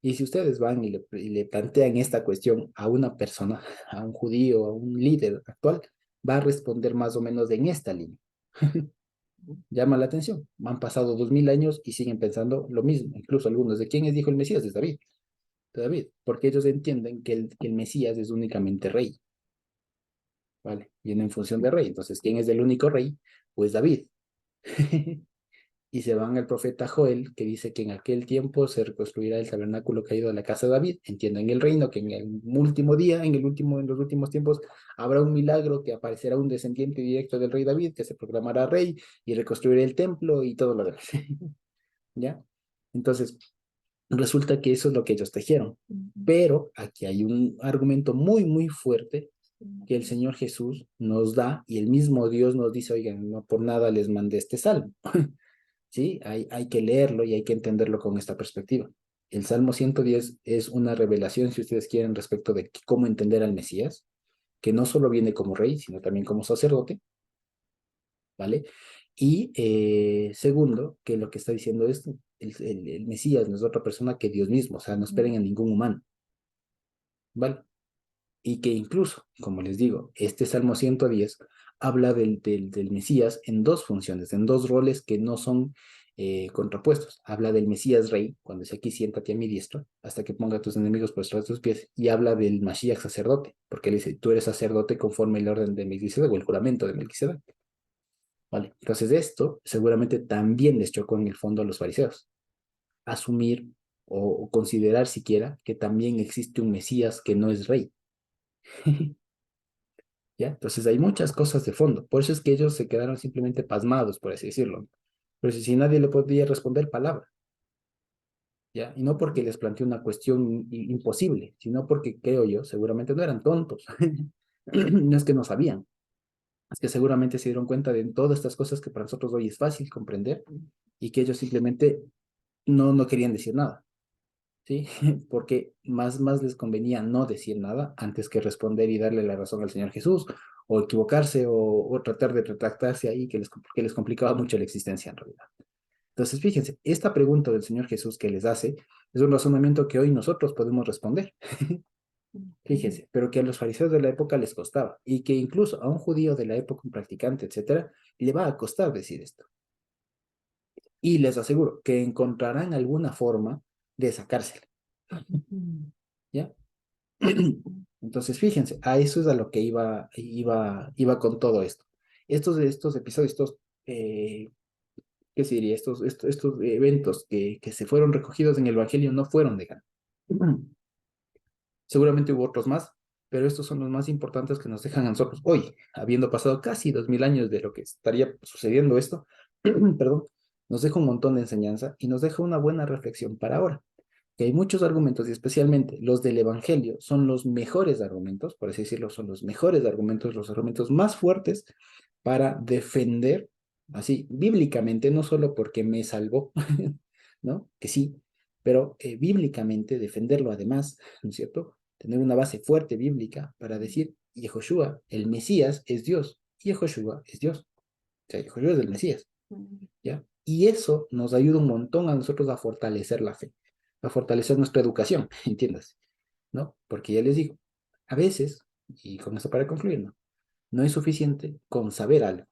Y si ustedes van y le plantean esta cuestión a una persona, a un judío, a un líder actual, va a responder más o menos en esta línea. Llama la atención. Han pasado 2000 años y siguen pensando lo mismo. Incluso algunos de quién es hijo el Mesías, es David. De David, porque ellos entienden que el Mesías es únicamente rey. ¿Vale? Viene en función de rey. Entonces, ¿quién es el único rey? Pues David. Y se van al profeta Joel, que dice que en aquel tiempo se reconstruirá el tabernáculo caído de la casa de David. Entiendo en el reino que en el último día, en los últimos tiempos, habrá un milagro que aparecerá un descendiente directo del rey David, que se proclamará rey y reconstruirá el templo y todo lo demás. ¿Ya? Entonces, resulta que eso es lo que ellos tejieron. Pero aquí hay un argumento muy, muy fuerte que el Señor Jesús nos da y el mismo Dios nos dice, oigan, no por nada les mandé este salmo. ¿Sí? Hay que leerlo y hay que entenderlo con esta perspectiva. El Salmo 110 es una revelación, si ustedes quieren, respecto de cómo entender al Mesías, que no solo viene como rey, sino también como sacerdote, ¿vale? Y segundo, que lo que está diciendo es, el Mesías no es otra persona que Dios mismo, o sea, no esperen a ningún humano, ¿vale? Y que incluso, como les digo, este Salmo 110 habla del Mesías en dos funciones, en dos roles que no son contrapuestos. Habla del Mesías rey, cuando dice aquí siéntate a mi diestra, hasta que ponga a tus enemigos por detrás de tus pies, y habla del Mashiach sacerdote, porque él dice, tú eres sacerdote conforme el orden de Melquisedec o el juramento de Melquisedec. Vale, entonces esto seguramente también les chocó en el fondo a los fariseos. Asumir o considerar siquiera que también existe un Mesías que no es rey. ¿Ya? Entonces hay muchas cosas de fondo. Por eso es que ellos se quedaron simplemente pasmados, por así decirlo. Pero si nadie le podía responder palabra, ¿ya? Y no porque les planteó una cuestión imposible, sino porque, creo yo, seguramente no eran tontos. No es que no sabían, es que seguramente se dieron cuenta de todas estas cosas que para nosotros hoy es fácil comprender y que ellos simplemente no querían decir nada. ¿Sí? Porque más les convenía no decir nada antes que responder y darle la razón al Señor Jesús, o equivocarse, o tratar de retractarse ahí, que les complicaba mucho la existencia en realidad. Entonces, fíjense, esta pregunta del Señor Jesús que les hace es un razonamiento que hoy nosotros podemos responder. Fíjense, pero que a los fariseos de la época les costaba, y que incluso a un judío de la época, un practicante, etcétera, le va a costar decir esto. Y les aseguro que encontrarán alguna forma de sacársela. ¿Ya? Entonces, fíjense, a eso es a lo que iba con todo esto. Estos episodios, ¿qué se diría? Estos eventos que se fueron recogidos en el Evangelio no fueron de Gana. Seguramente hubo otros más, pero estos son los más importantes que nos dejan a nosotros hoy, habiendo pasado casi 2000 años de lo que estaría sucediendo esto, perdón, nos deja un montón de enseñanza y nos deja una buena reflexión para ahora. Que hay muchos argumentos y especialmente los del Evangelio son los mejores argumentos, por así decirlo, son los mejores argumentos, los argumentos más fuertes para defender, así, bíblicamente, no solo porque me salvó, ¿no? Que sí, pero bíblicamente defenderlo además, ¿no es cierto? Tener una base fuerte bíblica para decir, Yehoshua, el Mesías es Dios, Yehoshua es Dios, o sea, Yehoshua es el Mesías, ¿ya? Y eso nos ayuda un montón a nosotros a fortalecer la fe, a fortalecer nuestra educación, ¿entiendes? ¿No? Porque ya les digo, a veces, y con eso para concluir, ¿no? No es suficiente con saber algo.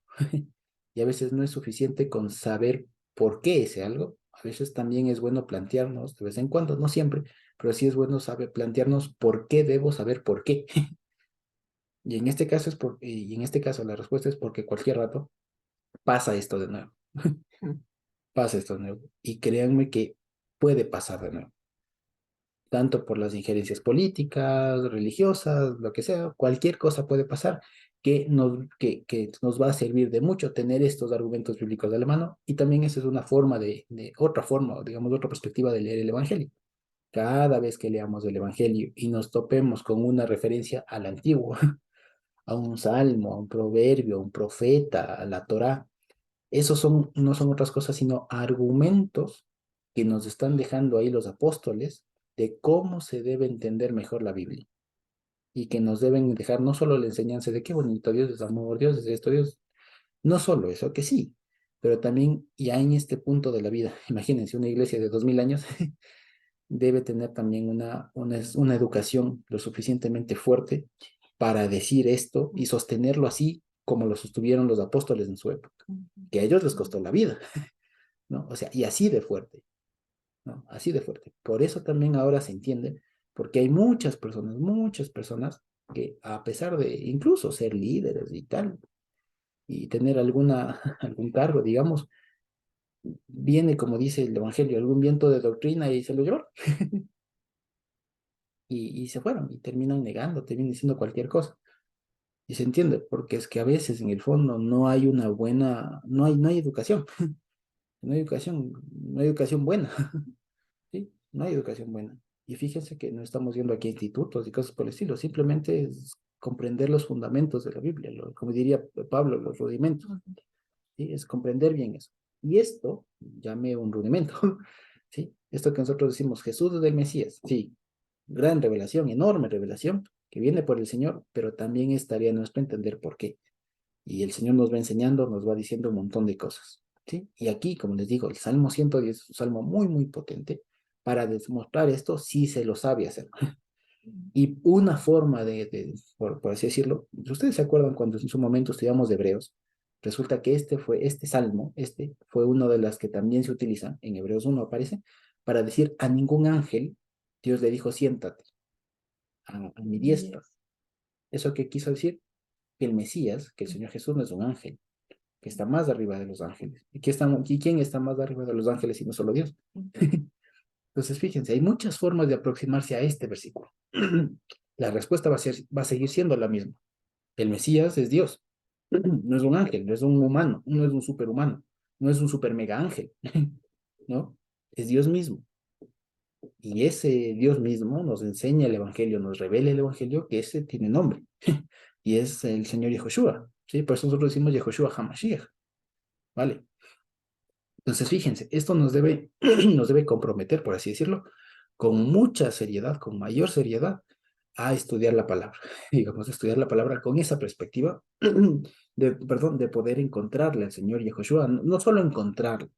Y a veces no es suficiente con saber por qué ese algo. A veces también es bueno plantearnos, de vez en cuando, no siempre, pero sí es bueno saber plantearnos por qué debo saber por qué. Y en este caso la respuesta es porque cualquier rato pasa esto de nuevo. Pasa esto de nuevo. Y créanme que puede pasar de nuevo. Tanto por las injerencias políticas, religiosas, lo que sea, cualquier cosa puede pasar que nos va a servir de mucho tener estos argumentos bíblicos de la mano, y también esa es una forma otra forma, digamos, otra perspectiva de leer el Evangelio. Cada vez que leamos el Evangelio y nos topemos con una referencia al antiguo, a un salmo, a un proverbio, a un profeta, a la Torá. Esos no son otras cosas sino argumentos que nos están dejando ahí los apóstoles de cómo se debe entender mejor la Biblia y que nos deben dejar no solo la enseñanza de qué bonito Dios es amor, Dios es esto, Dios, no solo eso, que sí, pero también ya en este punto de la vida, imagínense una iglesia de 2000 años, debe tener también una educación lo suficientemente fuerte para decir esto y sostenerlo así como lo sostuvieron los apóstoles en su época, que a ellos les costó la vida, ¿no? O sea, y así de fuerte, ¿no? Así de fuerte. Por eso también ahora se entiende, porque hay muchas personas que a pesar de incluso ser líderes y tal, y tener algún cargo, digamos, viene, como dice el Evangelio, algún viento de doctrina y se lo llevaron. Y se fueron y terminan negando, terminan diciendo cualquier cosa. Y se entiende, porque es que a veces en el fondo no hay una buena, no hay educación, no hay educación buena, ¿sí? No hay educación buena. Y fíjense que no estamos yendo aquí a institutos y cosas por el estilo, simplemente es comprender los fundamentos de la Biblia, como diría Pablo, los rudimentos, ¿sí? Es comprender bien eso. Y esto, llame un rudimento, ¿sí? Esto que nosotros decimos, Jesús es el Mesías, sí, gran revelación, enorme revelación, que viene por el Señor, pero también es tarea nuestra entender por qué. Y el Señor nos va enseñando, nos va diciendo un montón de cosas, ¿sí? Y aquí, como les digo, el Salmo 110 es un salmo muy, muy potente. Para demostrar esto, sí se lo sabe hacer. Y una forma por así decirlo, ustedes se acuerdan cuando en su momento estudiamos de Hebreos, resulta que este salmo, este fue uno de las que también se utilizan, en Hebreos 1 aparece, para decir a ningún ángel, Dios le dijo, siéntate a mi diestra. ¿Eso qué quiso decir? Que el Mesías, que el Señor Jesús no es un ángel, que está más arriba de los ángeles. ¿Y quién está más arriba de los ángeles y no solo Dios? Entonces, fíjense, hay muchas formas de aproximarse a este versículo. La respuesta va a seguir siendo la misma. El Mesías es Dios. No es un ángel, no es un humano, no es un superhumano, no es un super mega ángel, ¿no? Es Dios mismo. Y ese Dios mismo nos enseña el Evangelio, nos revela el Evangelio, que ese tiene nombre. Y es el Señor Yehoshua, ¿sí? Por eso nosotros decimos Yehoshua HaMashiach, ¿vale? Entonces, fíjense, esto nos debe comprometer, por así decirlo, con mucha seriedad, con mayor seriedad, a estudiar la palabra. Digamos, estudiar la palabra con esa perspectiva de poder encontrarle al Señor Yehoshua, no solo encontrarle,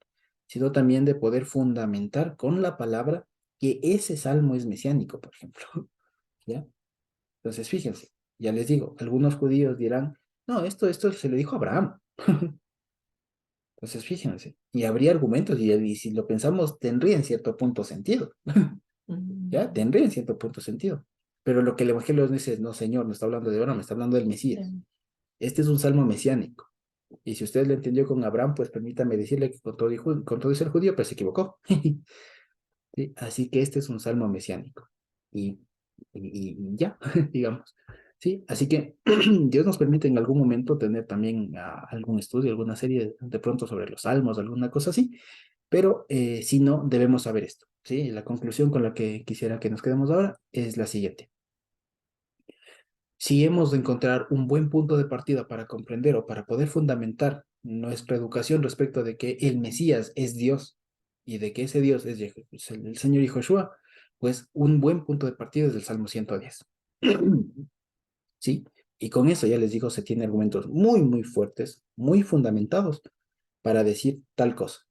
sino también de poder fundamentar con la palabra que ese salmo es mesiánico, por ejemplo. ¿Ya? Entonces, fíjense, ya les digo, algunos judíos dirán, no, esto se le dijo a Abraham. Entonces, fíjense, y habría argumentos, y si lo pensamos, tendría en cierto punto sentido, ¿ya? Tendría en cierto punto sentido. Pero lo que el Evangelio nos dice, no, Señor, no está hablando de Abraham, me está hablando del Mesías. Este es un salmo mesiánico. Y si usted lo entendió con Abraham, pues permítame decirle que con todo y ser judío, pues se equivocó. ¿Sí? Así que este es un salmo mesiánico. Y, y ya, digamos. Sí, así que Dios nos permite en algún momento tener también algún estudio, alguna serie de pronto sobre los salmos, alguna cosa así, pero si no, debemos saber esto. ¿Sí? La conclusión con la que quisiera que nos quedemos ahora es la siguiente. Si hemos de encontrar un buen punto de partida para comprender o para poder fundamentar nuestra educación respecto de que el Mesías es Dios y de que ese Dios es el Señor Yehoshua, pues un buen punto de partida es el Salmo 110. ¿Sí? Y con eso ya les digo, se tiene argumentos muy, muy fuertes, muy fundamentados para decir tal cosa.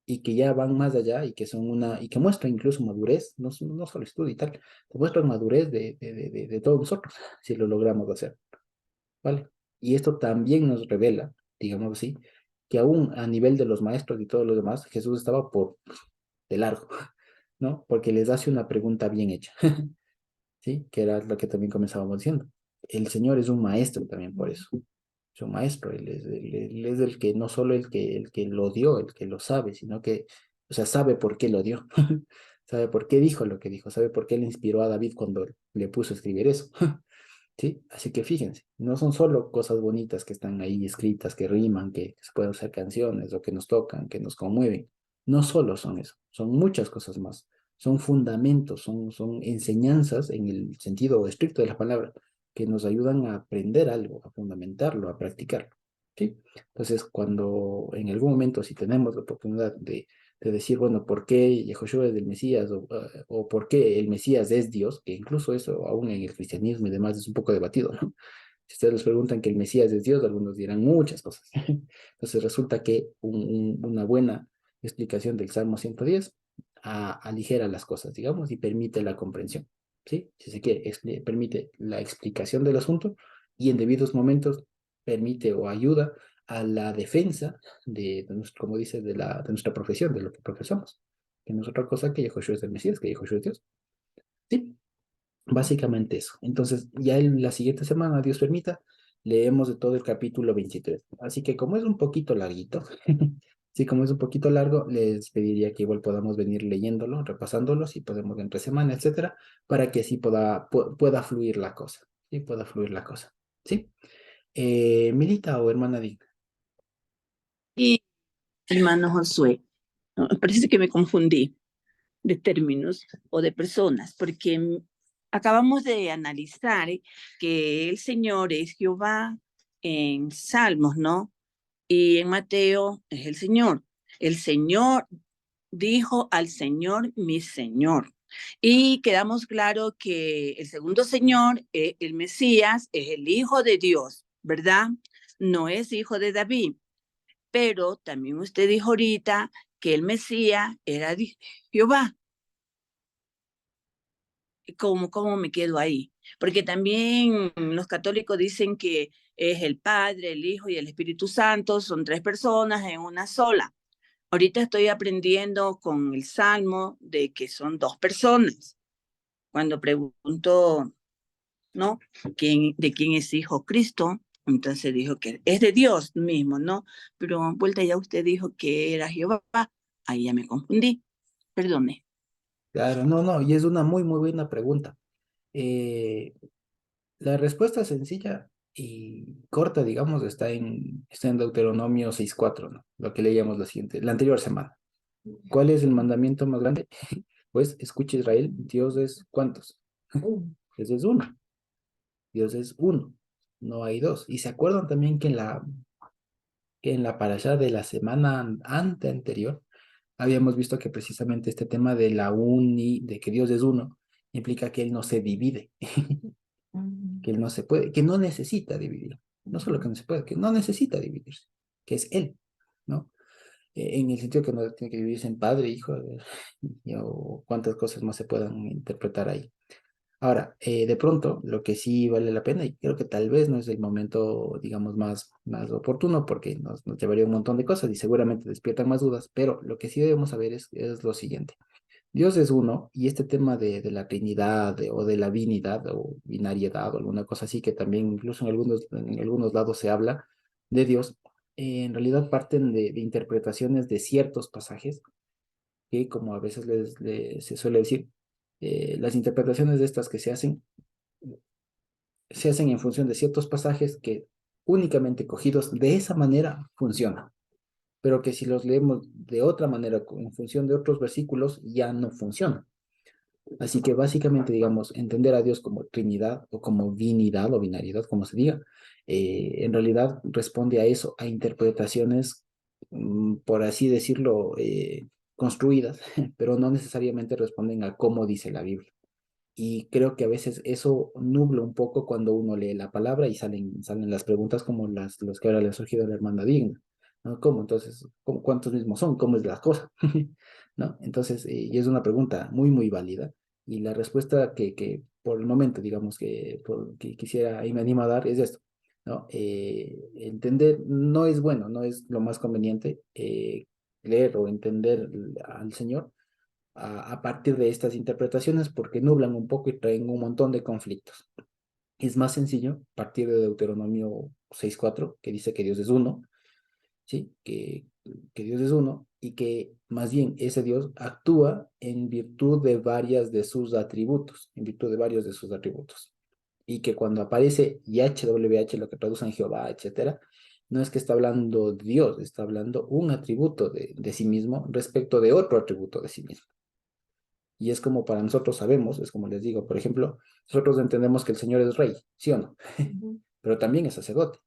Y que ya van más allá y que son y que muestran incluso madurez, no solo estudio y tal, que muestran madurez de todos nosotros, si lo logramos hacer. ¿Vale? Y esto también nos revela, digamos así, que aún a nivel de los maestros y todos los demás, Jesús estaba de largo, ¿no? Porque les hace una pregunta bien hecha, ¿sí? Que era lo que también comenzábamos diciendo. El Señor es un maestro también por eso. Es un maestro, él es el que, no solo el que lo dio, el que lo sabe, sino que, o sea, sabe por qué lo dio, sabe por qué dijo lo que dijo, sabe por qué le inspiró a David cuando le puso a escribir eso. ¿Sí? Así que fíjense, no son solo cosas bonitas que están ahí escritas, que riman, que se pueden hacer canciones o que nos tocan, que nos conmueven. No solo son eso, son muchas cosas más. Son fundamentos, son enseñanzas en el sentido estricto de la palabra, que nos ayudan a aprender algo, a fundamentarlo, a practicarlo. ¿Sí? Entonces, cuando en algún momento, si tenemos la oportunidad de decir, bueno, ¿por qué Yehoshua es el Mesías? O ¿por qué el Mesías es Dios? Que incluso eso, aún en el cristianismo y demás, es un poco debatido, ¿no? Si ustedes les preguntan que el Mesías es Dios, algunos dirán muchas cosas. Entonces resulta que una buena explicación del Salmo 110 aligera las cosas, digamos, y permite la comprensión. ¿Sí? Si se quiere, permite la explicación del asunto y en debidos momentos permite o ayuda a la defensa como dice, de nuestra profesión, de lo que profesamos. Que no es otra cosa que Yehoshua es el Mesías, que Yehoshua es Dios. ¿Sí? Básicamente eso. Entonces, ya en la siguiente semana, Dios permita, leemos de todo el capítulo 23. Así que como es un poquito larguito, sí, como es un poquito largo, les pediría que igual podamos venir leyéndolo, repasándolo, si podemos entre semana, etcétera, para que así pueda fluir la cosa. Sí, pueda fluir la cosa. ¿Sí? Milita o hermana Digna. Y hermano Josué, no, parece que me confundí de términos o de personas, porque acabamos de analizar que el Señor es Jehová en Salmos, ¿no? Y en Mateo es el Señor. El Señor dijo al Señor, mi Señor. Y quedamos claro que el segundo Señor, el Mesías, es el Hijo de Dios, ¿verdad? No es hijo de David. Pero también usted dijo ahorita que el Mesías era Jehová. ¿Cómo me quedo ahí? Porque también los católicos dicen que es el Padre, el Hijo y el Espíritu Santo, son tres personas en una sola. Ahorita estoy aprendiendo con el Salmo de que son dos personas. Cuando pregunto, ¿no? ¿De quién es hijo Cristo? Entonces dijo que es de Dios mismo, ¿no? Pero vuelta ya usted dijo que era Jehová. Ahí ya me confundí. Perdone. Claro, no, no, y es una muy, muy buena pregunta. Eh, la respuesta sencilla y corta, digamos, está en Deuteronomio 6:4, ¿no? Lo que leíamos la anterior semana. ¿Cuál es el mandamiento más grande? Pues escucha Israel, Dios es ¿cuántos? Dios es uno. Dios es uno. No hay dos. Y se acuerdan también que en la parashá de la semana anterior habíamos visto que precisamente este tema de que Dios es uno, implica que Él no se divide, que Él no se puede, que no necesita dividir. No solo que no se puede, que no necesita dividirse, que es Él, ¿no? En el sentido que no tiene que dividirse en padre, hijo, o cuántas cosas más se puedan interpretar ahí. Ahora, de pronto, lo que sí vale la pena, y creo que tal vez no es el momento, digamos, más oportuno, porque nos llevaría un montón de cosas y seguramente despiertan más dudas, pero lo que sí debemos saber es lo siguiente. Dios es uno, y este tema de la trinidad o de la binidad o binariedad o alguna cosa así, que también incluso en algunos lados se habla de Dios, en realidad parten de interpretaciones de ciertos pasajes que, como a veces se suele decir, las interpretaciones de estas que se hacen en función de ciertos pasajes que únicamente cogidos de esa manera funcionan, pero que si los leemos de otra manera, en función de otros versículos, ya no funcionan. Así que básicamente, digamos, entender a Dios como Trinidad o como Vinidad o binariedad, como se diga, en realidad responde a eso, a interpretaciones, por así decirlo, construidas, pero no necesariamente responden a cómo dice la Biblia. Y creo que a veces eso nubla un poco cuando uno lee la palabra y salen las preguntas como los que ahora le han surgido a la hermana Digna, ¿no? ¿Cómo? Entonces, ¿cuántos mismos son? ¿Cómo es la cosa? ¿No? Entonces, y es una pregunta muy, muy válida. Y la respuesta que por el momento, digamos, que quisiera y me animo a dar es esto, ¿no? Entender no es bueno, no es lo más conveniente leer o entender al Señor a partir de estas interpretaciones porque nublan un poco y traen un montón de conflictos. Es más sencillo partir de Deuteronomio 6:4, que dice que Dios es uno, ¿sí? Que Dios es uno y que más bien ese Dios actúa en virtud de varias de sus atributos, en virtud de varios de sus atributos. Y que cuando aparece YHWH, lo que traducen Jehová, etcétera, no es que está hablando Dios, está hablando un atributo de sí mismo respecto de otro atributo de sí mismo. Y es como para nosotros sabemos, es como les digo, por ejemplo, nosotros entendemos que el Señor es rey, ¿sí o no? Ujú. Pero también es sacerdote,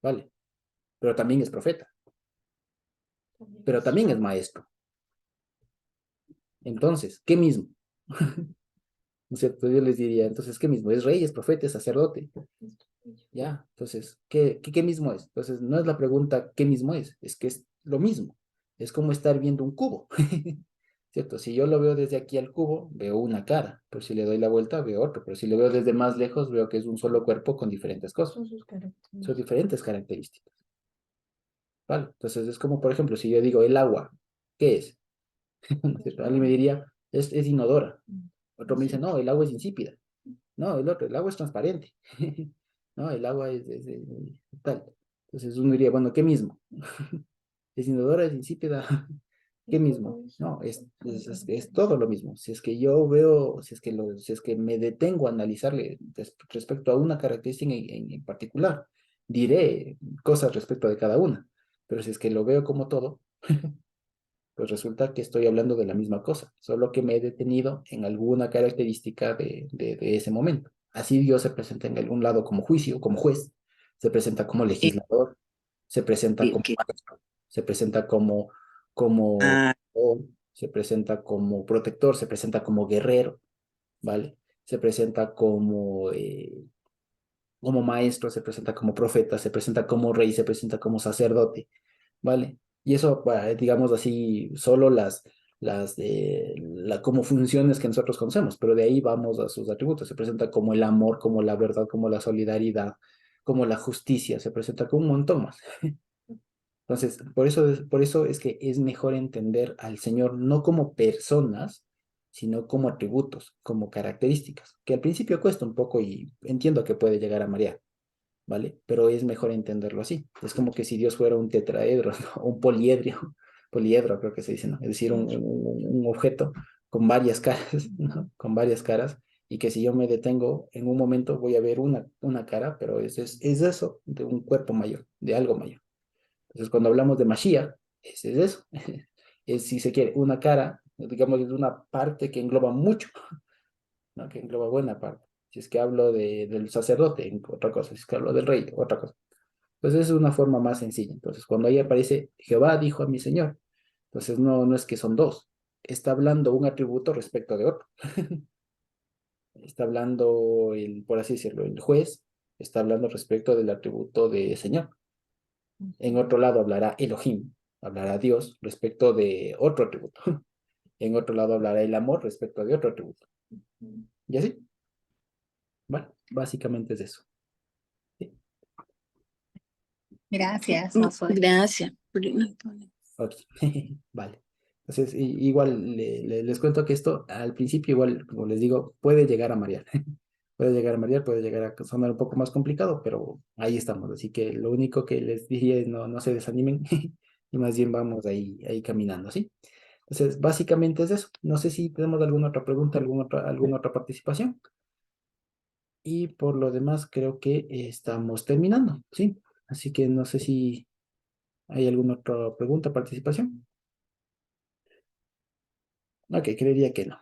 ¿vale? Pero también es profeta, pero también es maestro. Entonces, ¿qué mismo? ¿No es cierto? Yo les diría, entonces, ¿qué mismo? Es rey, es profeta, es sacerdote. Ya, entonces, ¿qué mismo es? Entonces, no es la pregunta ¿qué mismo es que es lo mismo. Es como estar viendo un cubo, ¿cierto? Si yo lo veo desde aquí al cubo, veo una cara, pero si le doy la vuelta, veo otro, pero si lo veo desde más lejos, veo que es un solo cuerpo con diferentes cosas, Son sus son características. diferentes características, ¿vale? Entonces, es como, por ejemplo, si yo digo el agua, ¿qué es? ¿No es cierto? Alguien me diría, es inodora. Otro me dice, no, el agua es insípida. No, el otro, el agua es transparente. No, el agua es tal. Entonces uno diría, bueno, ¿qué mismo? ¿Es inodora, es insípida? ¿Qué mismo? No, es todo lo mismo. Si es que yo veo, si es que me detengo a analizarle respecto a una característica en particular, diré cosas respecto de cada una. Pero si es que lo veo como todo, pues resulta que estoy hablando de la misma cosa, solo que me he detenido en alguna característica de ese momento. Así Dios se presenta en algún lado como juicio, como juez, se presenta como legislador, se presenta como Que, maestro, se presenta como, ah, se presenta como protector, se presenta como guerrero, ¿vale? Se presenta como maestro, se presenta como profeta, se presenta como rey, se presenta como sacerdote, ¿vale? Y eso, digamos así, solo como funciones que nosotros conocemos, pero de ahí vamos a sus atributos. Se presenta como el amor, como la verdad, como la solidaridad, como la justicia, se presenta como un montón más. Entonces, por eso es que es mejor entender al Señor no como personas, sino como atributos, como características, que al principio cuesta un poco y entiendo que puede llegar a marear, ¿vale? Pero es mejor entenderlo así. Es como que si Dios fuera un tetraedro, ¿no? Un poliedro creo que se dice, ¿no? Es decir, un objeto con varias caras, ¿no? Con varias caras, y que si yo me detengo en un momento voy a ver una cara, pero es eso, de un cuerpo mayor, de algo mayor. Entonces, cuando hablamos de Mashiach, es eso. Es, si se quiere, una cara, digamos, es una parte que engloba mucho, ¿no? Que engloba buena parte. Si es que hablo del sacerdote, otra cosa. Si es que hablo del rey, otra cosa. Entonces, es una forma más sencilla. Entonces, cuando ahí aparece Jehová dijo a mi Señor, entonces no es que son dos. Está hablando un atributo respecto de otro. Está hablando, por así decirlo, el juez, está hablando respecto del atributo de Señor. En otro lado hablará Elohim, hablará Dios respecto de otro atributo. En otro lado hablará el amor respecto de otro atributo. Y así, bueno, básicamente es eso. Sí. Gracias, Josué. gracias. Ok. Vale. Entonces, igual les cuento que esto al principio, igual, como les digo, puede llegar a marear. Puede llegar a marear, puede llegar a sonar un poco más complicado, pero ahí estamos. Así que lo único que les diría es no se desanimen y más bien vamos ahí caminando, ¿sí? Entonces, básicamente es eso. No sé si tenemos alguna otra pregunta, alguna otra participación. Y por lo demás, creo que estamos terminando, ¿sí? Así que no sé si hay alguna otra pregunta, participación. Ok, creería que no.